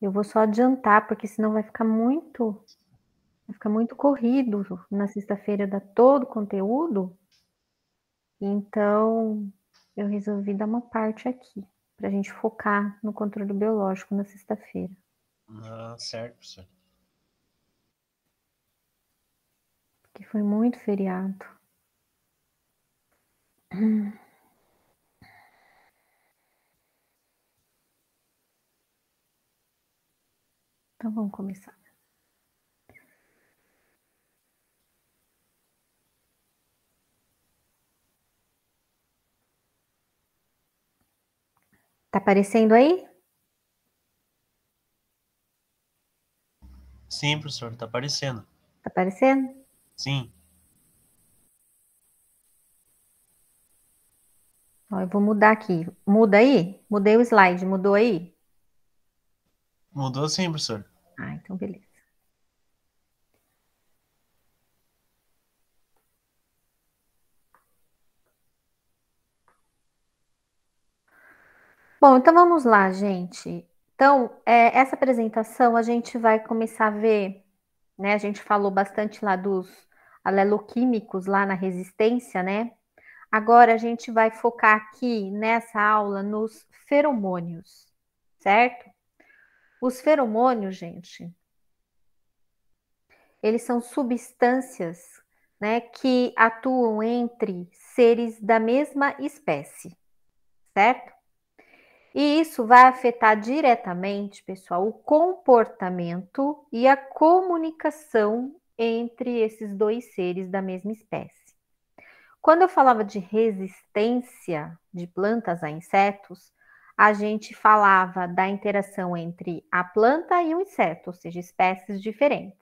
Eu vou só adiantar, porque senão vai ficar muito corrido na sexta-feira, dar todo o conteúdo. Então, eu resolvi dar uma parte aqui, para a gente focar no controle biológico na sexta-feira. Ah, certo, professor. Porque foi muito feriado. Então, vamos começar. Tá aparecendo aí? Sim, professor, tá aparecendo. Tá aparecendo? Sim. Ó, eu vou mudar aqui. Muda aí? Mudei o slide. Mudou aí? Mudou sim, professor. Ah, então beleza. Bom, então vamos lá, gente. Então, essa apresentação a gente vai começar a ver, né? A gente falou bastante lá dos aleloquímicos lá na resistência, né? Agora a gente vai focar aqui nessa aula nos feromônios, certo? Os feromônios, gente, eles são substâncias, né, que atuam entre seres da mesma espécie, certo? E isso vai afetar diretamente, pessoal, o comportamento e a comunicação entre esses dois seres da mesma espécie. Quando eu falava de resistência de plantas a insetos, a gente falava da interação entre a planta e o inseto, ou seja, espécies diferentes.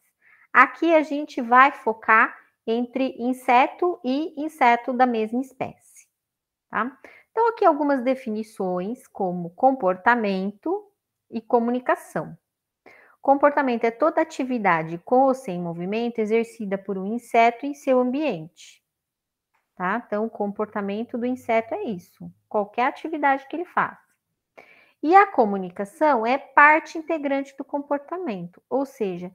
Aqui a gente vai focar entre inseto e inseto da mesma espécie, tá? Então, aqui algumas definições como comportamento e comunicação. Comportamento é toda atividade com ou sem movimento exercida por um inseto em seu ambiente. Tá? Então, o comportamento do inseto é isso, qualquer atividade que ele faz. E a comunicação é parte integrante do comportamento, ou seja,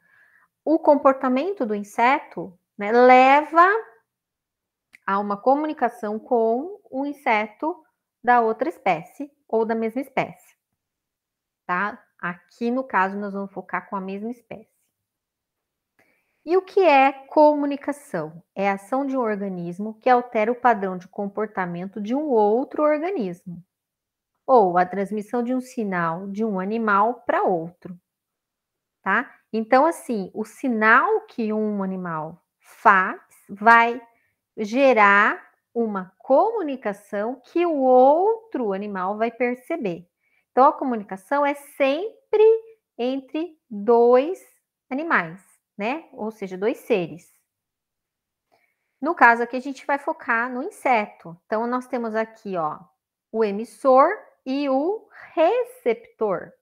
o comportamento do inseto, né, leva a uma comunicação com o inseto da outra espécie ou da mesma espécie, tá? Aqui no caso nós vamos focar com a mesma espécie. E o que é comunicação? É a ação de um organismo que altera o padrão de comportamento de um outro organismo, ou a transmissão de um sinal de um animal para outro, tá? Então, assim, o sinal que um animal faz vai gerar uma comunicação que o outro animal vai perceber. Então, a comunicação é sempre entre dois animais, né? Ou seja, dois seres. No caso aqui, a gente vai focar no inseto. Então, nós temos aqui, ó, o emissor e o receptor.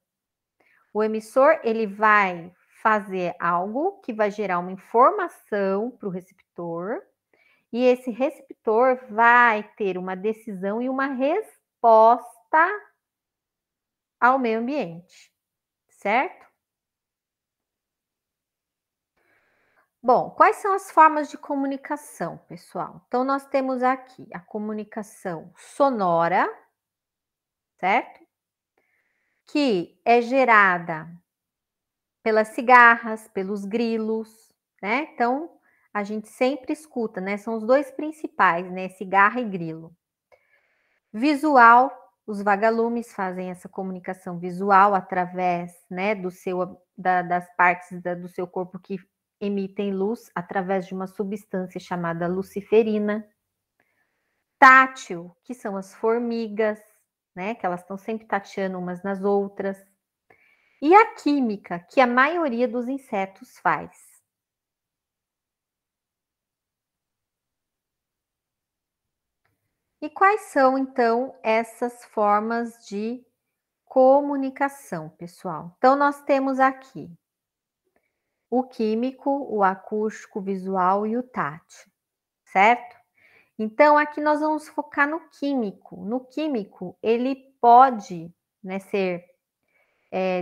O emissor, ele vai fazer algo que vai gerar uma informação para o receptor, e esse receptor vai ter uma decisão e uma resposta ao meio ambiente, certo? Bom, quais são as formas de comunicação, pessoal? Então, nós temos aqui a comunicação sonora, certo? Que é gerada pelas cigarras, pelos grilos, né? Então, a gente sempre escuta, né? São os dois principais, né? Cigarra e grilo. Visual, os vagalumes fazem essa comunicação visual através, né, das partes do seu corpo que emitem luz através de uma substância chamada luciferina. Tátil, que são as formigas, né, que elas estão sempre tateando umas nas outras. E a química, que a maioria dos insetos faz. E quais são, então, essas formas de comunicação, pessoal? Então, nós temos aqui o químico, o acústico, o visual e o tátil, certo? Então, aqui nós vamos focar no químico. No químico, ele pode, né, ser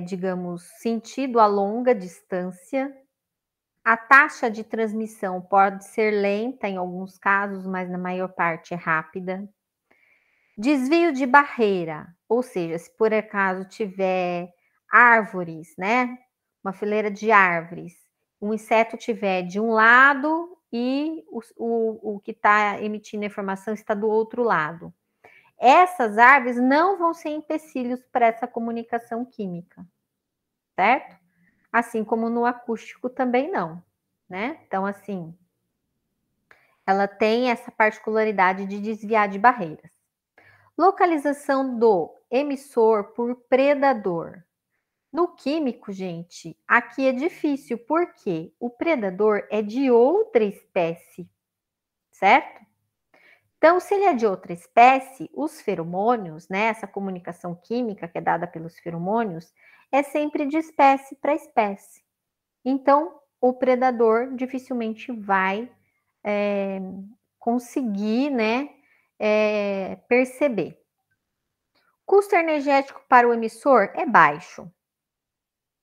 digamos, sentido a longa distância. A taxa de transmissão pode ser lenta em alguns casos, mas na maior parte é rápida. Desvio de barreira, ou seja, se por acaso tiver árvores, né? Uma fileira de árvores, o inseto tiver de um lado e o que está emitindo a informação está do outro lado. Essas árvores não vão ser empecilhos para essa comunicação química, certo? Assim como no acústico também não, né? Então, assim, ela tem essa particularidade de desviar de barreiras. Localização do emissor por predador. No químico, gente, aqui é difícil, porque o predador é de outra espécie, certo? Então, se ele é de outra espécie, os feromônios, né, essa comunicação química que é dada pelos feromônios, é sempre de espécie para espécie. Então, o predador dificilmente vai conseguir, né, perceber. Custo energético para o emissor é baixo,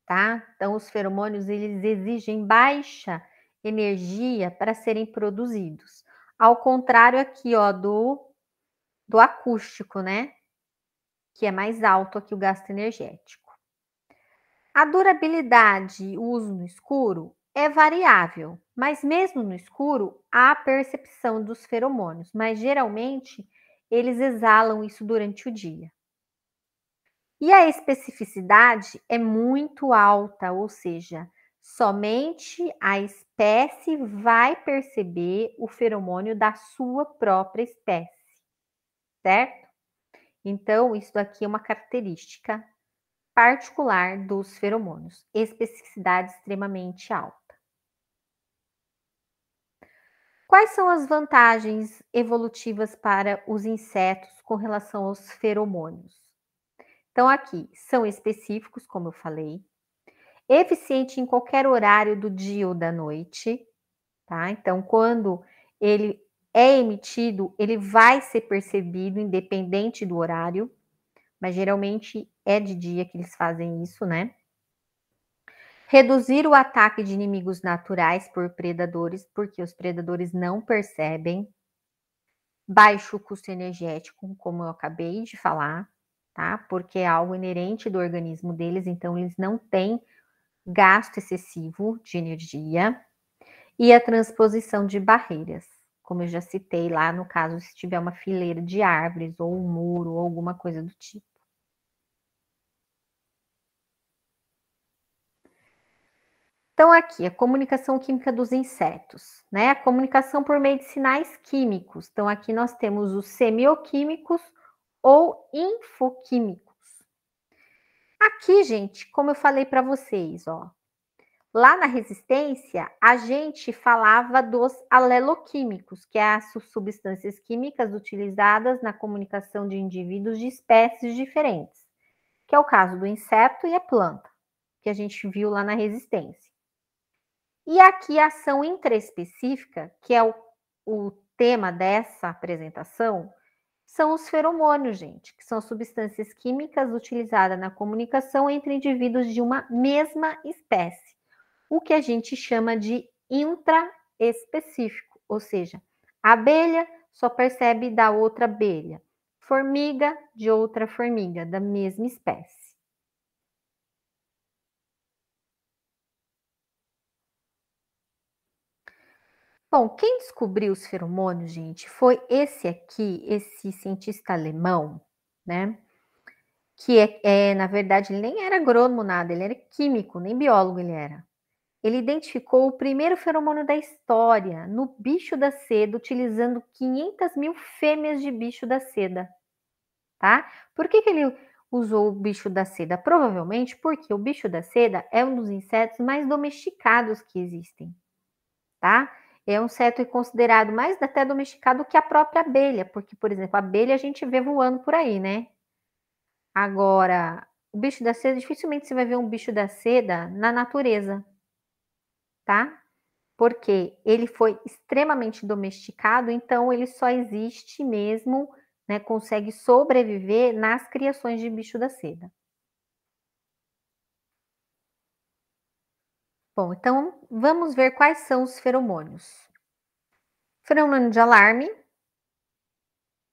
tá? Então, os feromônios, eles exigem baixa energia para serem produzidos. Ao contrário aqui, ó, do acústico, né? Que é mais alto aqui o gasto energético. A durabilidade e o uso no escuro é variável, mas mesmo no escuro há percepção dos feromônios, mas geralmente eles exalam isso durante o dia. E a especificidade é muito alta, ou seja, somente a espécie vai perceber o feromônio da sua própria espécie, certo? Então, isso daqui é uma característica particular dos feromônios, especificidade extremamente alta. Quais são as vantagens evolutivas para os insetos com relação aos feromônios? Então, aqui, são específicos, como eu falei, eficiente em qualquer horário do dia ou da noite, tá? Então, quando ele é emitido, ele vai ser percebido independente do horário, mas geralmente é de dia que eles fazem isso, né? Reduzir o ataque de inimigos naturais por predadores, porque os predadores não percebem. Baixo custo energético, como eu acabei de falar, tá? Porque é algo inerente do organismo deles, então eles não têm gasto excessivo de energia. E a transposição de barreiras, como eu já citei lá no caso se tiver uma fileira de árvores ou um muro ou alguma coisa do tipo. Então, aqui, a comunicação química dos insetos, né? A comunicação por meio de sinais químicos. Então, aqui nós temos os semioquímicos ou infoquímicos. Aqui, gente, como eu falei para vocês, ó, lá na resistência, a gente falava dos aleloquímicos, que é as substâncias químicas utilizadas na comunicação de indivíduos de espécies diferentes, que é o caso do inseto e a planta, que a gente viu lá na resistência. E aqui a ação intraespecífica, que é o tema dessa apresentação, são os feromônios, gente, que são substâncias químicas utilizadas na comunicação entre indivíduos de uma mesma espécie, o que a gente chama de intraespecífico, ou seja, a abelha só percebe da outra abelha, formiga de outra formiga, da mesma espécie. Bom, quem descobriu os feromônios, gente, foi esse aqui, esse cientista alemão, né? Que na verdade, ele nem era agrônomo nada, ele era químico, nem biólogo ele era. Ele identificou o primeiro feromônio da história no bicho da seda, utilizando 500 mil fêmeas de bicho da seda, tá? Por que ele usou o bicho da seda? Provavelmente porque o bicho da seda é um dos insetos mais domesticados que existem, tá? É um inseto considerado mais até domesticado que a própria abelha, porque, por exemplo, a abelha a gente vê voando por aí, né? Agora, o bicho da seda, dificilmente você vai ver um bicho da seda na natureza, tá? Porque ele foi extremamente domesticado, então ele só existe mesmo, né? Consegue sobreviver nas criações de bicho da seda. Bom, então vamos ver quais são os feromônios. Feromônio de alarme,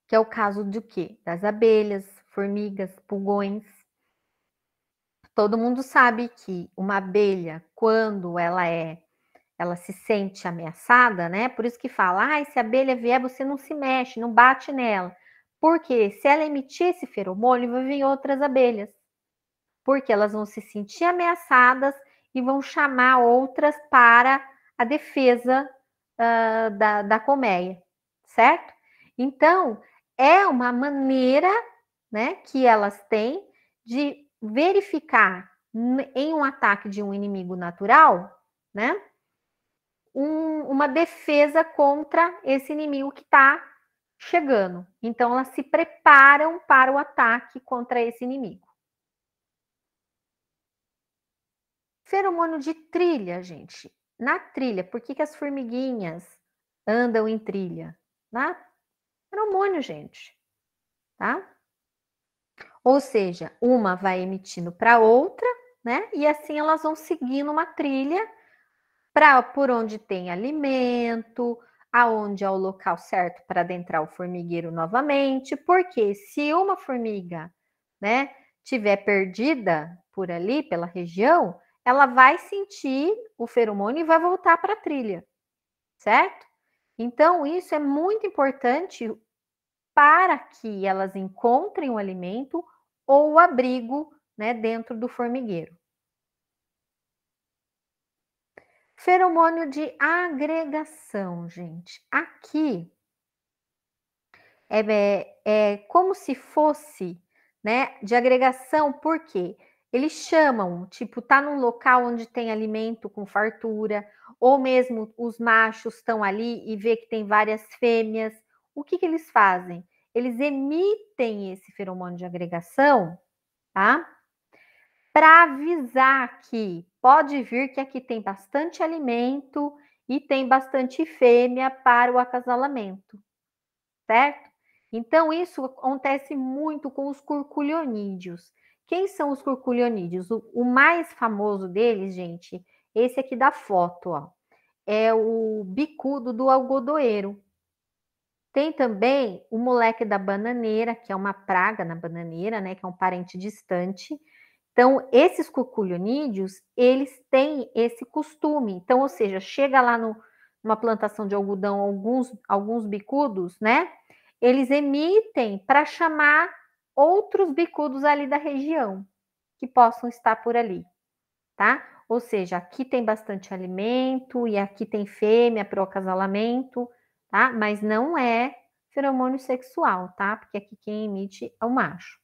que é o caso de quê? Das abelhas, formigas, pulgões. Todo mundo sabe que uma abelha, quando ela se sente ameaçada, né? Por isso que fala, se a abelha vier, você não se mexe, não bate nela. Porque se ela emitir esse feromônio, vai vir outras abelhas. Porque elas vão se sentir ameaçadas e vão chamar outras para a defesa da colmeia, certo? Então, é uma maneira, né, que elas têm de verificar em um ataque de um inimigo natural, né, uma defesa contra esse inimigo que está chegando. Então, elas se preparam para o ataque contra esse inimigo. Feromônio de trilha, gente. Na trilha, por que as formiguinhas andam em trilha? Feromônio, gente. Tá? Ou seja, uma vai emitindo para outra, né? E assim elas vão seguindo uma trilha por onde tem alimento, aonde é o local certo para adentrar o formigueiro novamente, porque se uma formiga, né, tiver perdida por ali, pela região, ela vai sentir o feromônio e vai voltar para a trilha, certo? Então, isso é muito importante para que elas encontrem o alimento ou o abrigo, né, dentro do formigueiro. Feromônio de agregação, gente. Aqui é como se fosse, né, de agregação, porque eles chamam, tipo, tá num local onde tem alimento com fartura, ou mesmo os machos estão ali e vê que tem várias fêmeas. O que eles fazem? Eles emitem esse feromônio de agregação, tá? Para avisar que pode vir que aqui tem bastante alimento e tem bastante fêmea para o acasalamento, certo? Então, isso acontece muito com os curculionídeos. Quem são os curculionídeos? O mais famoso deles, gente, esse aqui da foto, ó, é o bicudo do algodoeiro. Tem também o moleque da bananeira, que é uma praga na bananeira, né, que é um parente distante. Então, esses cuculionídeos, eles têm esse costume. Então, ou seja, chega lá numa plantação de algodão, alguns bicudos, né? Eles emitem para chamar outros bicudos ali da região que possam estar por ali, tá? Ou seja, aqui tem bastante alimento e aqui tem fêmea para o acasalamento, tá? Mas não é feromônio sexual, tá? Porque aqui quem emite é o macho.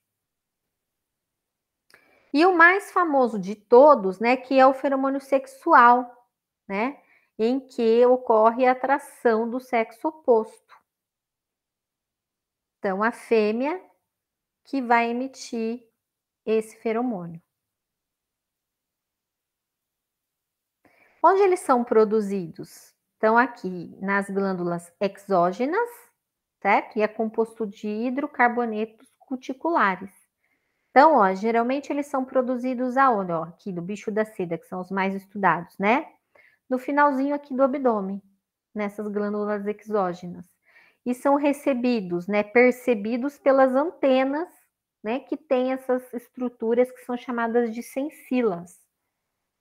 E o mais famoso de todos, né, que é o feromônio sexual, né, em que ocorre a atração do sexo oposto. Então, a fêmea que vai emitir esse feromônio. Onde eles são produzidos? Então, aqui nas glândulas exógenas, certo? E é composto de hidrocarbonetos cuticulares. Então, ó, geralmente eles são produzidos aonde? Ó, aqui do bicho da seda, que são os mais estudados, né? No finalzinho aqui do abdômen, nessas glândulas exógenas. E são recebidos, né, percebidos pelas antenas, né, que tem essas estruturas que são chamadas de sensilas,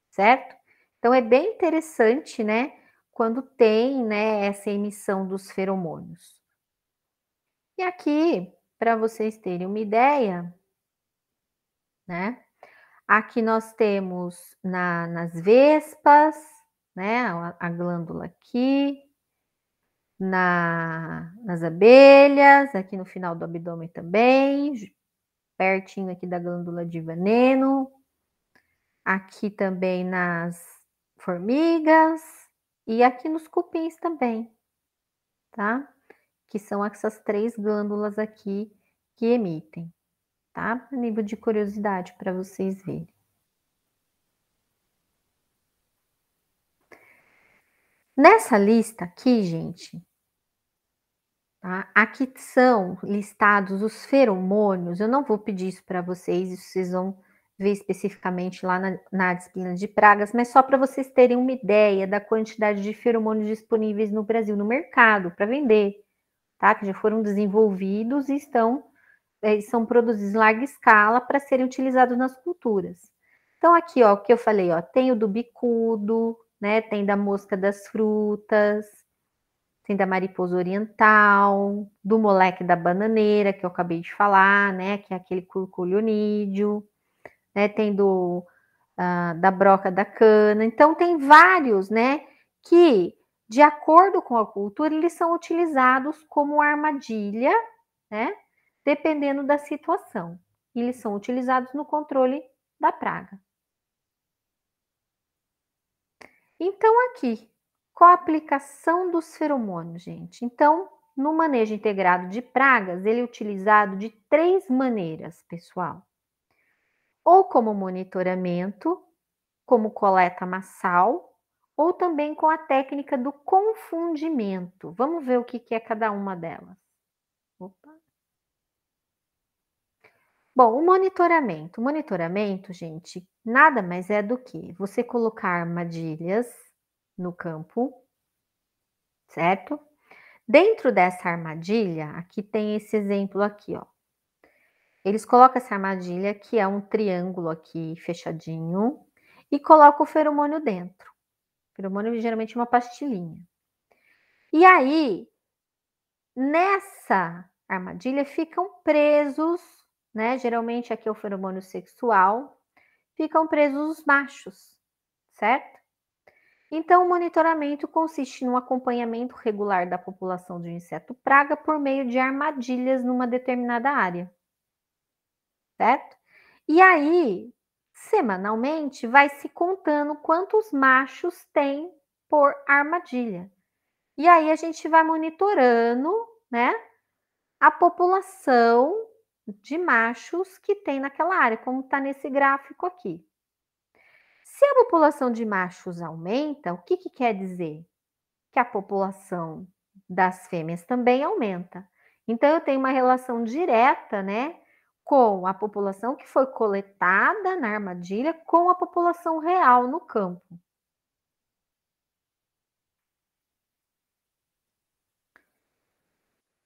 certo? Então é bem interessante, né, quando tem, né, essa emissão dos feromônios. E aqui, para vocês terem uma ideia, né, aqui nós temos nas vespas, né, a glândula aqui, nas abelhas, aqui no final do abdômen também, pertinho aqui da glândula de veneno, aqui também nas formigas e aqui nos cupins também, tá? Que são essas 3 glândulas aqui que emitem, tá? A nível de curiosidade para vocês verem. Nessa lista aqui, gente, tá? Aqui são listados os feromônios. Eu não vou pedir isso para vocês, isso vocês vão ver especificamente lá na disciplina de pragas, mas só para vocês terem uma ideia da quantidade de feromônios disponíveis no Brasil, no mercado, para vender, tá? Que já foram desenvolvidos e são produzidos em larga escala para serem utilizados nas culturas. Então, aqui, ó, o que eu falei, ó, tem o do bicudo, né? Tem da mosca das frutas, tem da mariposa oriental, do moleque da bananeira, que eu acabei de falar, né? Que é aquele curculionídeo, né? Tem da broca da cana. Então, tem vários, né? Que, de acordo com a cultura, eles são utilizados como armadilha, né? Dependendo da situação. Eles são utilizados no controle da praga. Então, aqui, qual a aplicação dos feromônios, gente? Então, no manejo integrado de pragas, ele é utilizado de 3 maneiras, pessoal. Ou como monitoramento, como coleta massal, ou também com a técnica do confundimento. Vamos ver o que é cada uma delas. Opa. Bom, o monitoramento. O monitoramento, gente, nada mais é do que você colocar armadilhas no campo, certo? Dentro dessa armadilha, aqui tem esse exemplo aqui, ó. Eles colocam essa armadilha, que é um triângulo aqui fechadinho, e colocam o feromônio dentro. O feromônio geralmente é uma pastilhinha. E aí, nessa armadilha ficam presos, né? Geralmente aqui é o feromônio sexual, ficam presos os machos, certo? Então, o monitoramento consiste no acompanhamento regular da população de um inseto praga por meio de armadilhas numa determinada área, certo? E aí, semanalmente, vai se contando quantos machos tem por armadilha. E aí a gente vai monitorando, né, a população de machos que tem naquela área, como está nesse gráfico aqui. Se a população de machos aumenta, o que quer dizer? Que a população das fêmeas também aumenta. Então, eu tenho uma relação direta, né, com a população que foi coletada na armadilha com a população real no campo.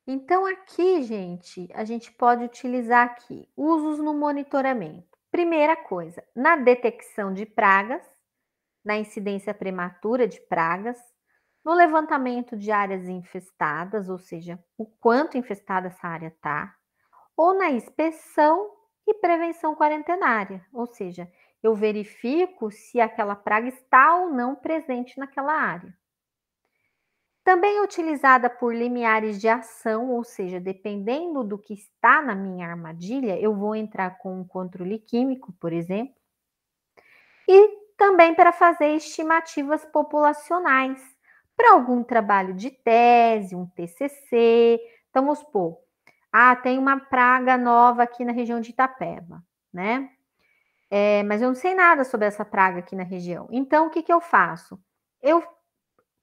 Então, aqui, gente, a gente pode utilizar aqui usos no monitoramento. Primeira coisa, na detecção de pragas, na incidência prematura de pragas, no levantamento de áreas infestadas, ou seja, o quanto infestada essa área está, ou na inspeção e prevenção quarentenária, ou seja, eu verifico se aquela praga está ou não presente naquela área. Também é utilizada por limiares de ação, ou seja, dependendo do que está na minha armadilha, eu vou entrar com um controle químico, por exemplo. E também para fazer estimativas populacionais, para algum trabalho de tese, um TCC. Então, vamos supor, tem uma praga nova aqui na região de Itapeva, né? Mas eu não sei nada sobre essa praga aqui na região. Então, o que eu faço? Eu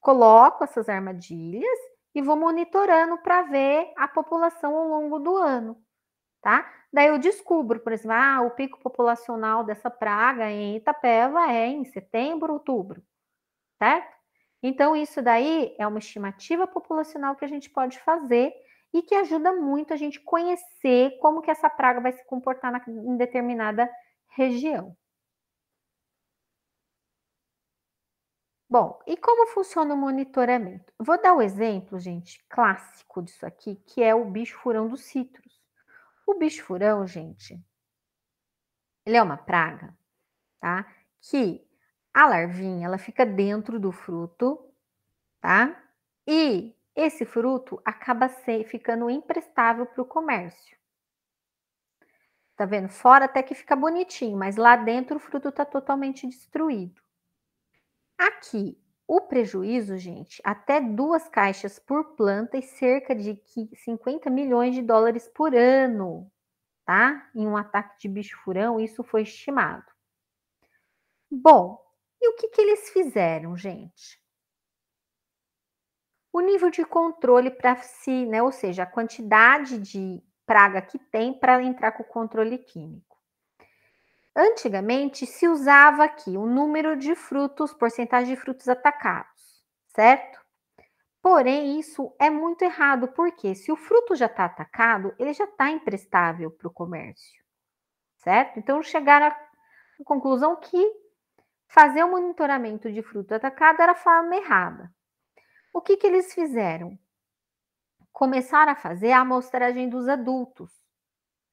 coloco essas armadilhas e vou monitorando para ver a população ao longo do ano, tá? Daí eu descubro, por exemplo, o pico populacional dessa praga em Itapeva é em setembro, outubro, certo? Então, isso daí é uma estimativa populacional que a gente pode fazer e que ajuda muito a gente conhecer como que essa praga vai se comportar em determinada região. Bom, e como funciona o monitoramento? Vou dar o exemplo, gente, clássico disso aqui, que é o bicho-furão dos citros. O bicho-furão, gente, ele é uma praga, tá? Que a larvinha, ela fica dentro do fruto, tá? E esse fruto acaba ficando imprestável para o comércio. Tá vendo? Fora até que fica bonitinho, mas lá dentro o fruto está totalmente destruído. Aqui, o prejuízo, gente, até 2 caixas por planta e cerca de 50 milhões de dólares por ano, tá? Em um ataque de bicho-furão, isso foi estimado. Bom, e o que eles fizeram, gente? O nível de controle para si, né? Ou seja, a quantidade de praga que tem para entrar com o controle químico. Antigamente se usava aqui o número de frutos, porcentagem de frutos atacados, certo? Porém, isso é muito errado, porque se o fruto já está atacado, ele já está imprestável para o comércio, certo? Então, chegaram à conclusão que fazer o monitoramento de fruto atacado era a forma errada. O que eles fizeram? Começaram a fazer a amostragem dos adultos,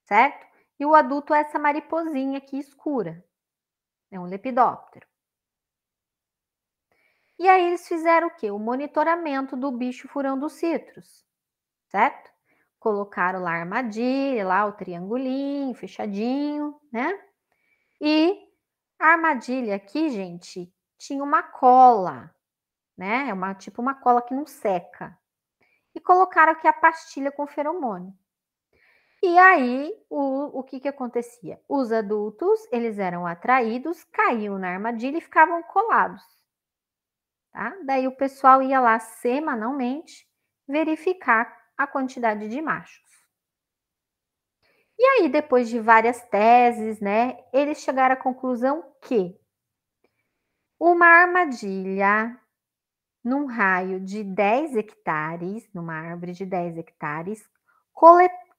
certo? E o adulto é essa mariposinha aqui escura, é um lepidóptero. E aí eles fizeram o quê? O monitoramento do bicho furão dos citros, certo? Colocaram lá a armadilha, lá o triangulinho, fechadinho, né? E a armadilha aqui, gente, tinha uma cola, né? É tipo uma cola que não seca. E colocaram aqui a pastilha com feromônio. E aí, o que acontecia? Os adultos, eles eram atraídos, caíam na armadilha e ficavam colados. Tá? Daí o pessoal ia lá semanalmente verificar a quantidade de machos. E aí, depois de várias teses, né, eles chegaram à conclusão que uma armadilha num raio de 10 hectares, numa árvore de 10 hectares,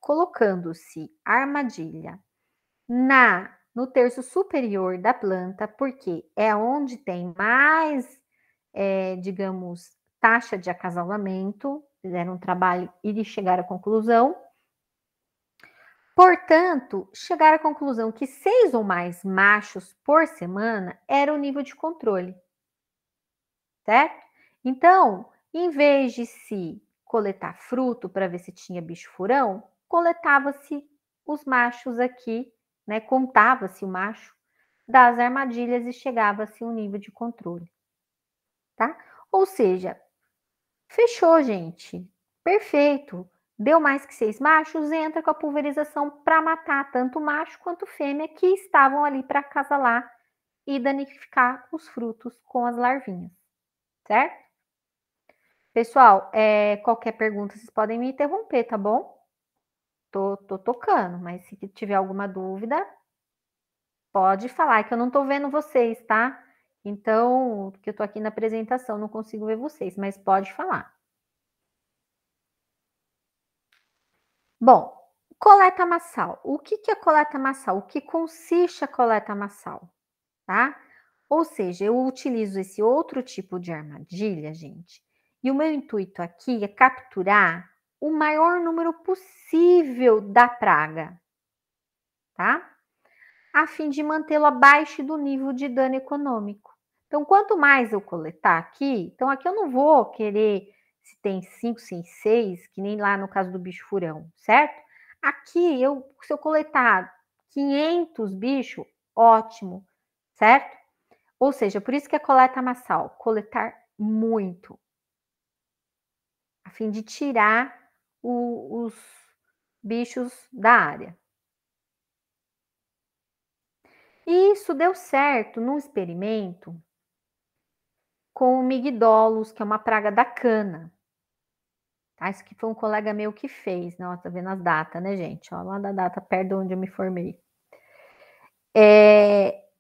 colocando-se a armadilha no terço superior da planta, porque é onde tem mais, digamos, taxa de acasalamento, fizeram um trabalho e chegaram à conclusão. Portanto, chegaram à conclusão que 6 ou mais machos por semana era o nível de controle, certo? Então, em vez de se coletar fruto para ver se tinha bicho furão, coletava-se os machos aqui, né? Contava-se o macho das armadilhas e chegava-se um nível de controle, tá? Ou seja, fechou, gente. Perfeito. Deu mais que 6 machos, entra com a pulverização para matar tanto macho quanto fêmea que estavam ali para acasalar e danificar os frutos com as larvinhas, certo? Pessoal, qualquer pergunta, vocês podem me interromper, tá bom? Tô tocando, mas se tiver alguma dúvida, pode falar, que eu não tô vendo vocês, tá? Então, porque eu tô aqui na apresentação, não consigo ver vocês, mas pode falar. Bom, coleta massal. O que é coleta massal? O que consiste a coleta massal, tá? Ou seja, eu utilizo esse outro tipo de armadilha, gente, e o meu intuito aqui é capturar o maior número possível da praga, tá? A fim de mantê-lo abaixo do nível de dano econômico. Então, quanto mais eu coletar aqui, então aqui eu não vou querer se tem 5, se tem 6, que nem lá no caso do bicho furão, certo? Aqui, se eu coletar 500 bichos, ótimo, certo? Ou seja, por isso que é coleta massal, coletar muito, a fim de tirar os bichos da área. E isso deu certo num experimento com o migdolos, que é uma praga da cana. Tá? Isso aqui foi um colega meu que fez, né? Ó, tá vendo as datas, né, gente? Ó, lá da data perto de onde eu me formei.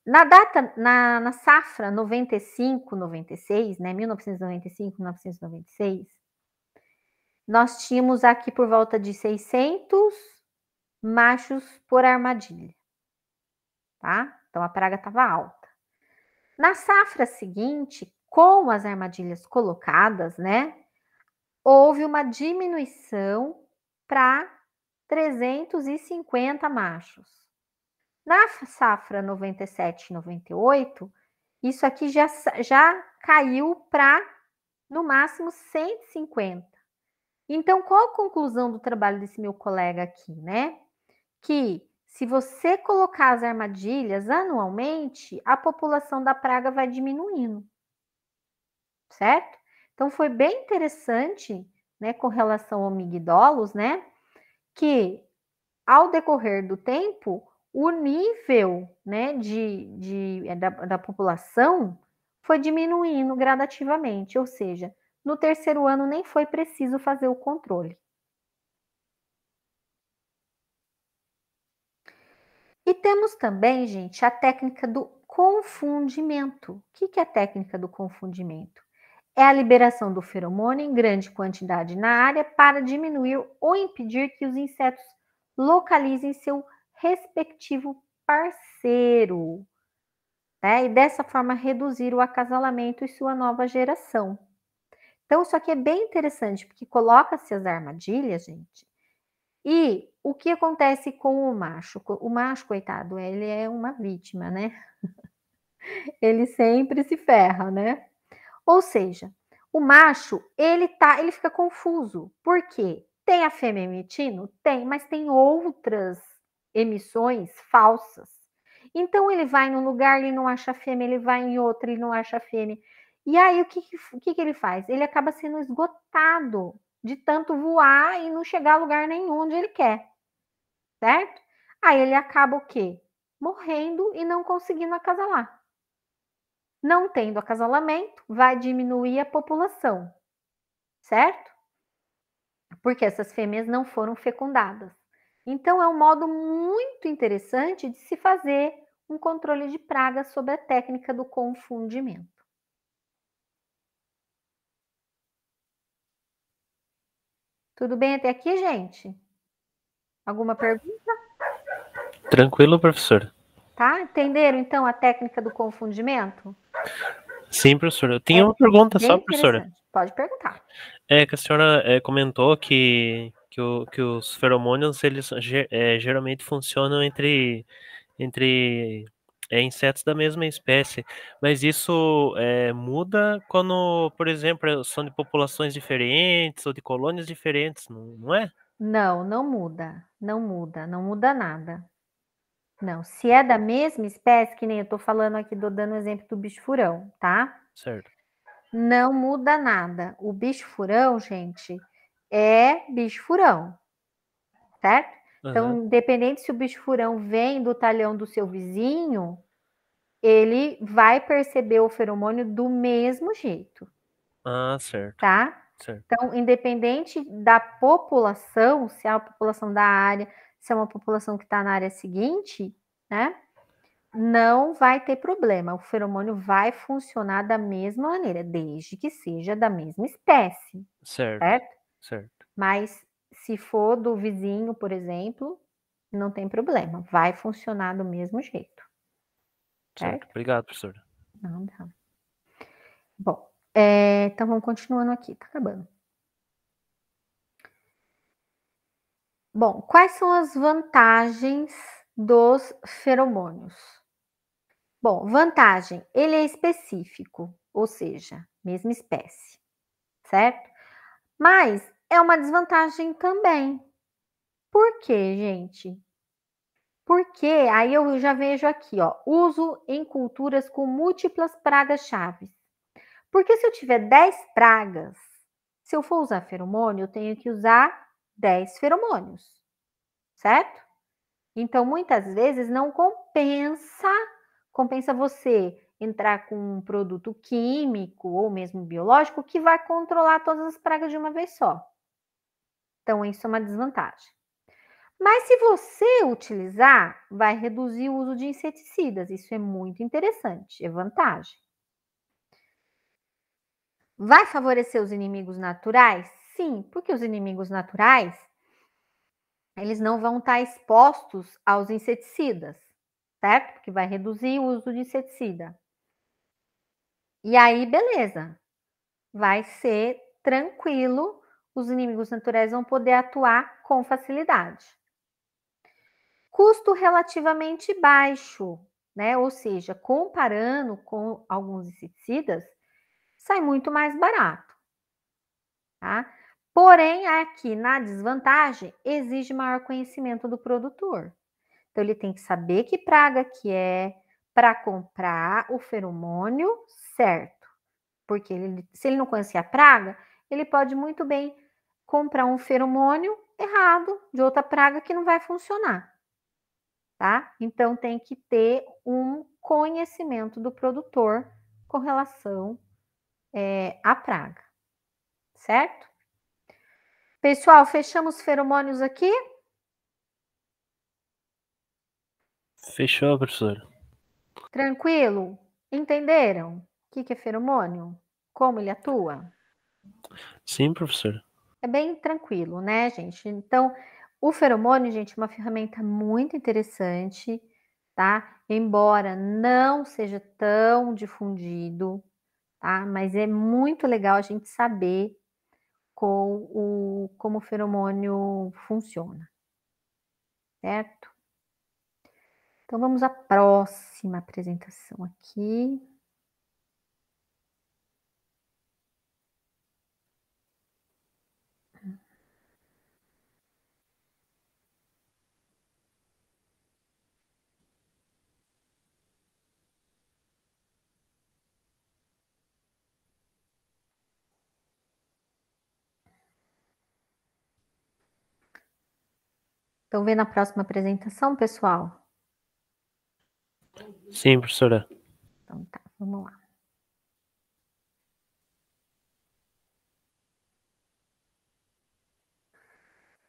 Na safra 95, 96, né? 1995, 1996, nós tínhamos aqui por volta de 600 machos por armadilha, tá? Então a praga estava alta. Na safra seguinte, com as armadilhas colocadas, né? Houve uma diminuição para 350 machos. Na safra 97 e 98, isso aqui já caiu para, no máximo, 150. Então, qual a conclusão do trabalho desse meu colega aqui, né? Que se você colocar as armadilhas anualmente, a população da praga vai diminuindo, certo? Então, foi bem interessante, né, com relação ao migdolos, né, que ao decorrer do tempo, o nível, né, da população foi diminuindo gradativamente, ou seja, no terceiro ano nem foi preciso fazer o controle. E temos também, gente, a técnica do confundimento. O que é a técnica do confundimento? É a liberação do feromônio em grande quantidade na área para diminuir ou impedir que os insetos localizem seu respectivo parceiro, né? E dessa forma reduzir o acasalamento e sua nova geração. Então, isso aqui é bem interessante, porque coloca-se as armadilhas, gente, e o que acontece com o macho? O macho, coitado, ele é uma vítima, né? Ele sempre se ferra, né? Ou seja, o macho, ele fica confuso. Por quê? Tem a fêmea emitindo? Tem, mas tem outras emissões falsas. Então ele vai num lugar, ele não acha a fêmea, ele vai em outro, ele não acha a fêmea. E aí o que ele faz? Ele acaba sendo esgotado de tanto voar e não chegar a lugar nenhum onde ele quer, certo? Aí ele acaba o quê? Morrendo e não conseguindo acasalar. Não tendo acasalamento, vai diminuir a população, certo? Porque essas fêmeas não foram fecundadas. Então, é um modo muito interessante de se fazer um controle de pragas sob a técnica do confundimento. Tudo bem até aqui, gente? Alguma pergunta? Tranquilo, professor. Tá? Entenderam, então, a técnica do confundimento? Sim, professor. Eu tinha uma pergunta só, Bem professora. interessante. Pode perguntar. É que a senhora comentou que os feromônios, eles geralmente funcionam entre insetos da mesma espécie. Mas isso muda quando, por exemplo, são de populações diferentes ou de colônias diferentes, não é? Não, não muda. Não muda. Não muda nada. Não, se é da mesma espécie, que nem eu tô falando aqui, dando o exemplo do bicho-furão, tá? Certo. Não muda nada. O bicho-furão, gente, é bicho-furão, certo? Então, Uhum. independente se o bicho-furão vem do talhão do seu vizinho, ele vai perceber o feromônio do mesmo jeito, Ah, certo. tá? Certo. Então, independente da população, se é a população da área, se é uma população que está na área seguinte, né? Não vai ter problema. O feromônio vai funcionar da mesma maneira, desde que seja da mesma espécie, Certo. certo? Certo. Mas se for do vizinho, por exemplo, não tem problema. Vai funcionar do mesmo jeito. Certo. Certo? Obrigado, professor. Não dá. Bom, então vamos continuando aqui, tá acabando. Bom, quais são as vantagens dos feromônios? Bom, vantagem, ele é específico, ou seja, mesma espécie, certo? Mas é uma desvantagem também. Por quê, gente? Porque aí eu já vejo aqui, ó, uso em culturas com múltiplas pragas-chave. Porque se eu tiver 10 pragas, se eu for usar feromônio, eu tenho que usar 10 feromônios, certo? Então, muitas vezes não compensa você entrar com um produto químico ou mesmo biológico que vai controlar todas as pragas de uma vez só. Então, isso é uma desvantagem. Mas se você utilizar, vai reduzir o uso de inseticidas. Isso é muito interessante, é vantagem. Vai favorecer os inimigos naturais? Sim, porque os inimigos naturais, eles não vão estar expostos aos inseticidas, certo? Porque vai reduzir o uso de inseticida. E aí, beleza. Vai ser tranquilo, os inimigos naturais vão poder atuar com facilidade. Custo relativamente baixo, né? Ou seja, comparando com alguns inseticidas, sai muito mais barato, tá? Porém, aqui na desvantagem, exige maior conhecimento do produtor. Então, ele tem que saber que praga que é para comprar o feromônio certo. Porque se ele não conhecer a praga, ele pode muito bem comprar um feromônio errado de outra praga que não vai funcionar. Tá? Então tem que ter um conhecimento do produtor com relação à praga, certo? Pessoal, fechamos os feromônios aqui? Fechou, professor. Tranquilo? Entenderam? O que é feromônio? Como ele atua? Sim, professor. É bem tranquilo, né, gente? Então, o feromônio, gente, é uma ferramenta muito interessante, tá? Embora não seja tão difundido, tá? Mas é muito legal a gente saber como o feromônio funciona, certo? Então, vamos à próxima apresentação aqui. Estão vendo a próxima apresentação, pessoal? Sim, professora. Então tá, vamos lá.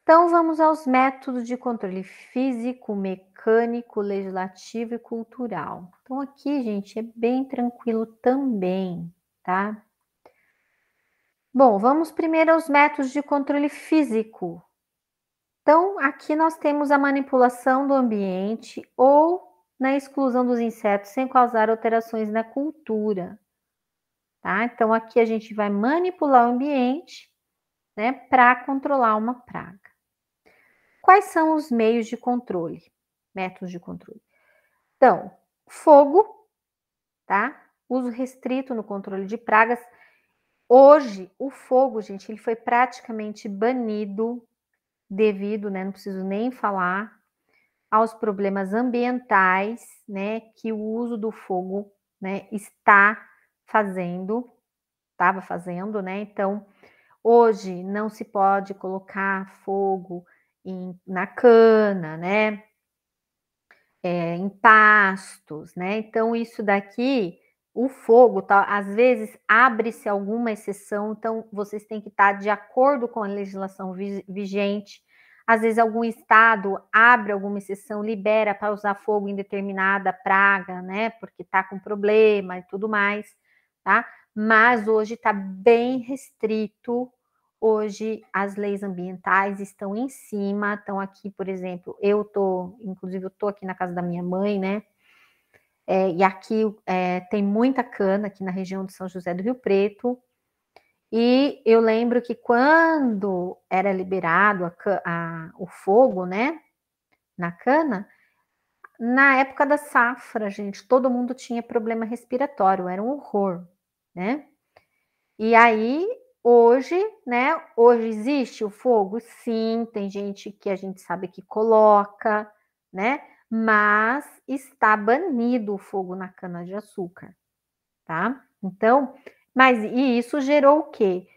Então vamos aos métodos de controle físico, mecânico, legislativo e cultural. Então aqui, gente, é bem tranquilo também, tá? Bom, vamos primeiro aos métodos de controle físico. Então, aqui nós temos a manipulação do ambiente ou na exclusão dos insetos sem causar alterações na cultura, tá? Então, aqui a gente vai manipular o ambiente, né, para controlar uma praga. Quais são os meios de controle? Métodos de controle. Então, fogo, tá? Uso restrito no controle de pragas. Hoje, o fogo, gente, ele foi praticamente banido devido, né, não preciso nem falar, aos problemas ambientais, né, que o uso do fogo, né, estava fazendo, né? Então, hoje não se pode colocar fogo na cana, né? Em pastos, né? Então, isso daqui, o fogo, tá, às vezes abre-se alguma exceção, então vocês têm que estar de acordo com a legislação vigente. Às vezes, algum estado abre alguma exceção, libera para usar fogo em determinada praga, né? Porque está com problema e tudo mais, tá? Mas hoje está bem restrito. Hoje as leis ambientais estão em cima, estão aqui, por exemplo, inclusive eu tô aqui na casa da minha mãe, né? E aqui tem muita cana aqui na região de São José do Rio Preto. E eu lembro que quando era liberado o fogo, né, na cana, na época da safra, gente, todo mundo tinha problema respiratório, era um horror, né? E aí, hoje, né? Hoje existe o fogo? Sim, tem gente que a gente sabe que coloca, né? Mas está banido o fogo na cana-de-açúcar, tá? Então, e isso gerou o quê?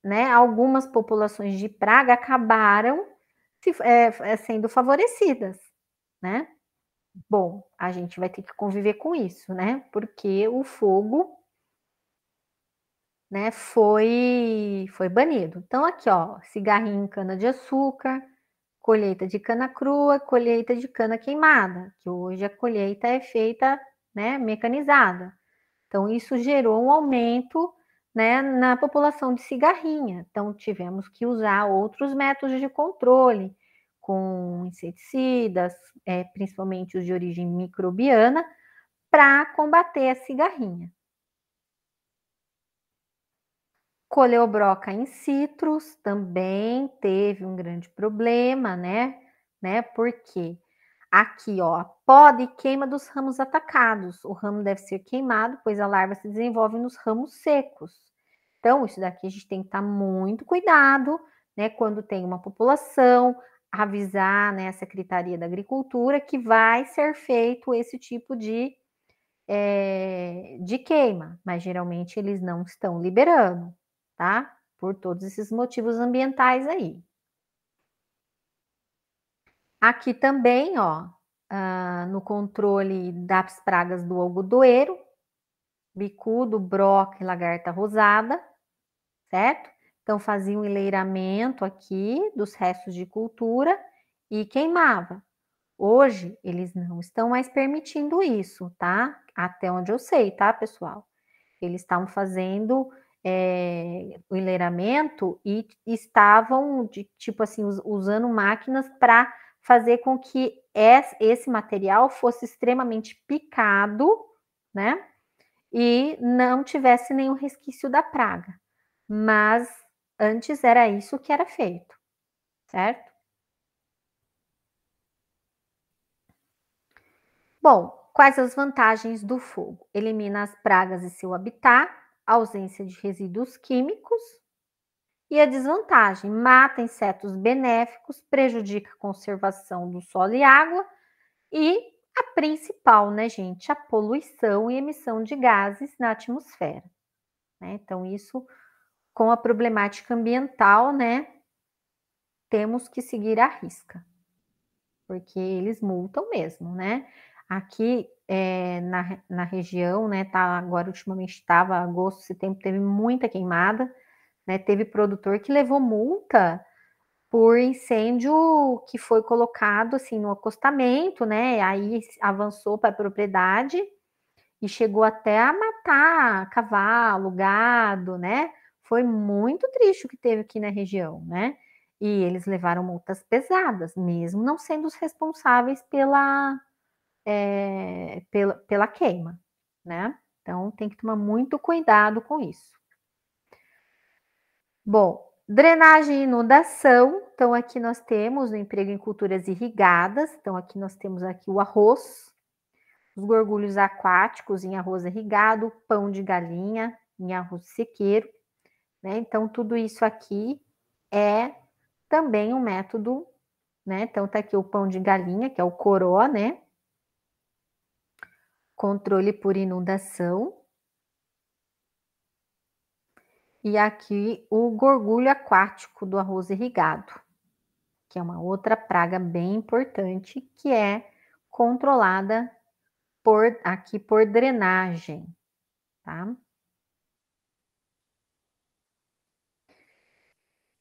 Né? Algumas populações de praga acabaram sendo favorecidas, né? Bom, a gente vai ter que conviver com isso, né? Porque o fogo, né, foi banido. Então, aqui, ó, cigarrinho em cana-de-açúcar, colheita de cana crua, colheita de cana queimada, que hoje a colheita é feita, né, mecanizada. Então, isso gerou um aumento, né, na população de cigarrinha. Então, tivemos que usar outros métodos de controle, com inseticidas, principalmente os de origem microbiana, para combater a cigarrinha. Coleobroca in citrus também teve um grande problema, né? Porque aqui, ó, poda e queima dos ramos atacados. O ramo deve ser queimado, pois a larva se desenvolve nos ramos secos. Então, isso daqui a gente tem que estar muito cuidado, né? Quando tem uma população, avisar, né, a Secretaria da Agricultura que vai ser feito esse tipo de queima, mas geralmente eles não estão liberando, tá? Por todos esses motivos ambientais aí. Aqui também, ó, no controle das pragas do algodoeiro, bicudo, broca e lagarta rosada, certo? Então fazia um enleiramento aqui dos restos de cultura e queimava. Hoje, eles não estão mais permitindo isso, tá? Até onde eu sei, tá, pessoal? Eles estavam fazendo o enleiramento e estavam, tipo assim, usando máquinas para fazer com que esse material fosse extremamente picado, né? E não tivesse nenhum resquício da praga. Mas antes era isso que era feito, certo? Bom, quais as vantagens do fogo? Elimina as pragas e seu habitat, ausência de resíduos químicos. E a desvantagem, mata insetos benéficos, prejudica a conservação do solo e água. E a principal, né, gente, a poluição e emissão de gases na atmosfera. Né? Então, isso, com a problemática ambiental, né, temos que seguir à risca, porque eles multam mesmo, né? Aqui na região, né, tá, agora ultimamente estava agosto, setembro, teve muita queimada, né? Teve produtor que levou multa por incêndio que foi colocado assim no acostamento, né? Aí avançou para a propriedade e chegou até a matar cavalo, gado, né? Foi muito triste o que teve aqui na região, né? E eles levaram multas pesadas, mesmo não sendo os responsáveis pela queima, né? Então tem que tomar muito cuidado com isso. Bom, drenagem e inundação. Então aqui nós temos o emprego em culturas irrigadas. Então aqui nós temos aqui o arroz, os gorgulhos aquáticos em arroz irrigado, pão de galinha em arroz sequeiro, né? Então tudo isso aqui é também um método, né? Então tá aqui o pão de galinha, que é o coró, né? Controle por inundação. E aqui o gorgulho aquático do arroz irrigado, que é uma outra praga bem importante, que é controlada aqui por drenagem, tá?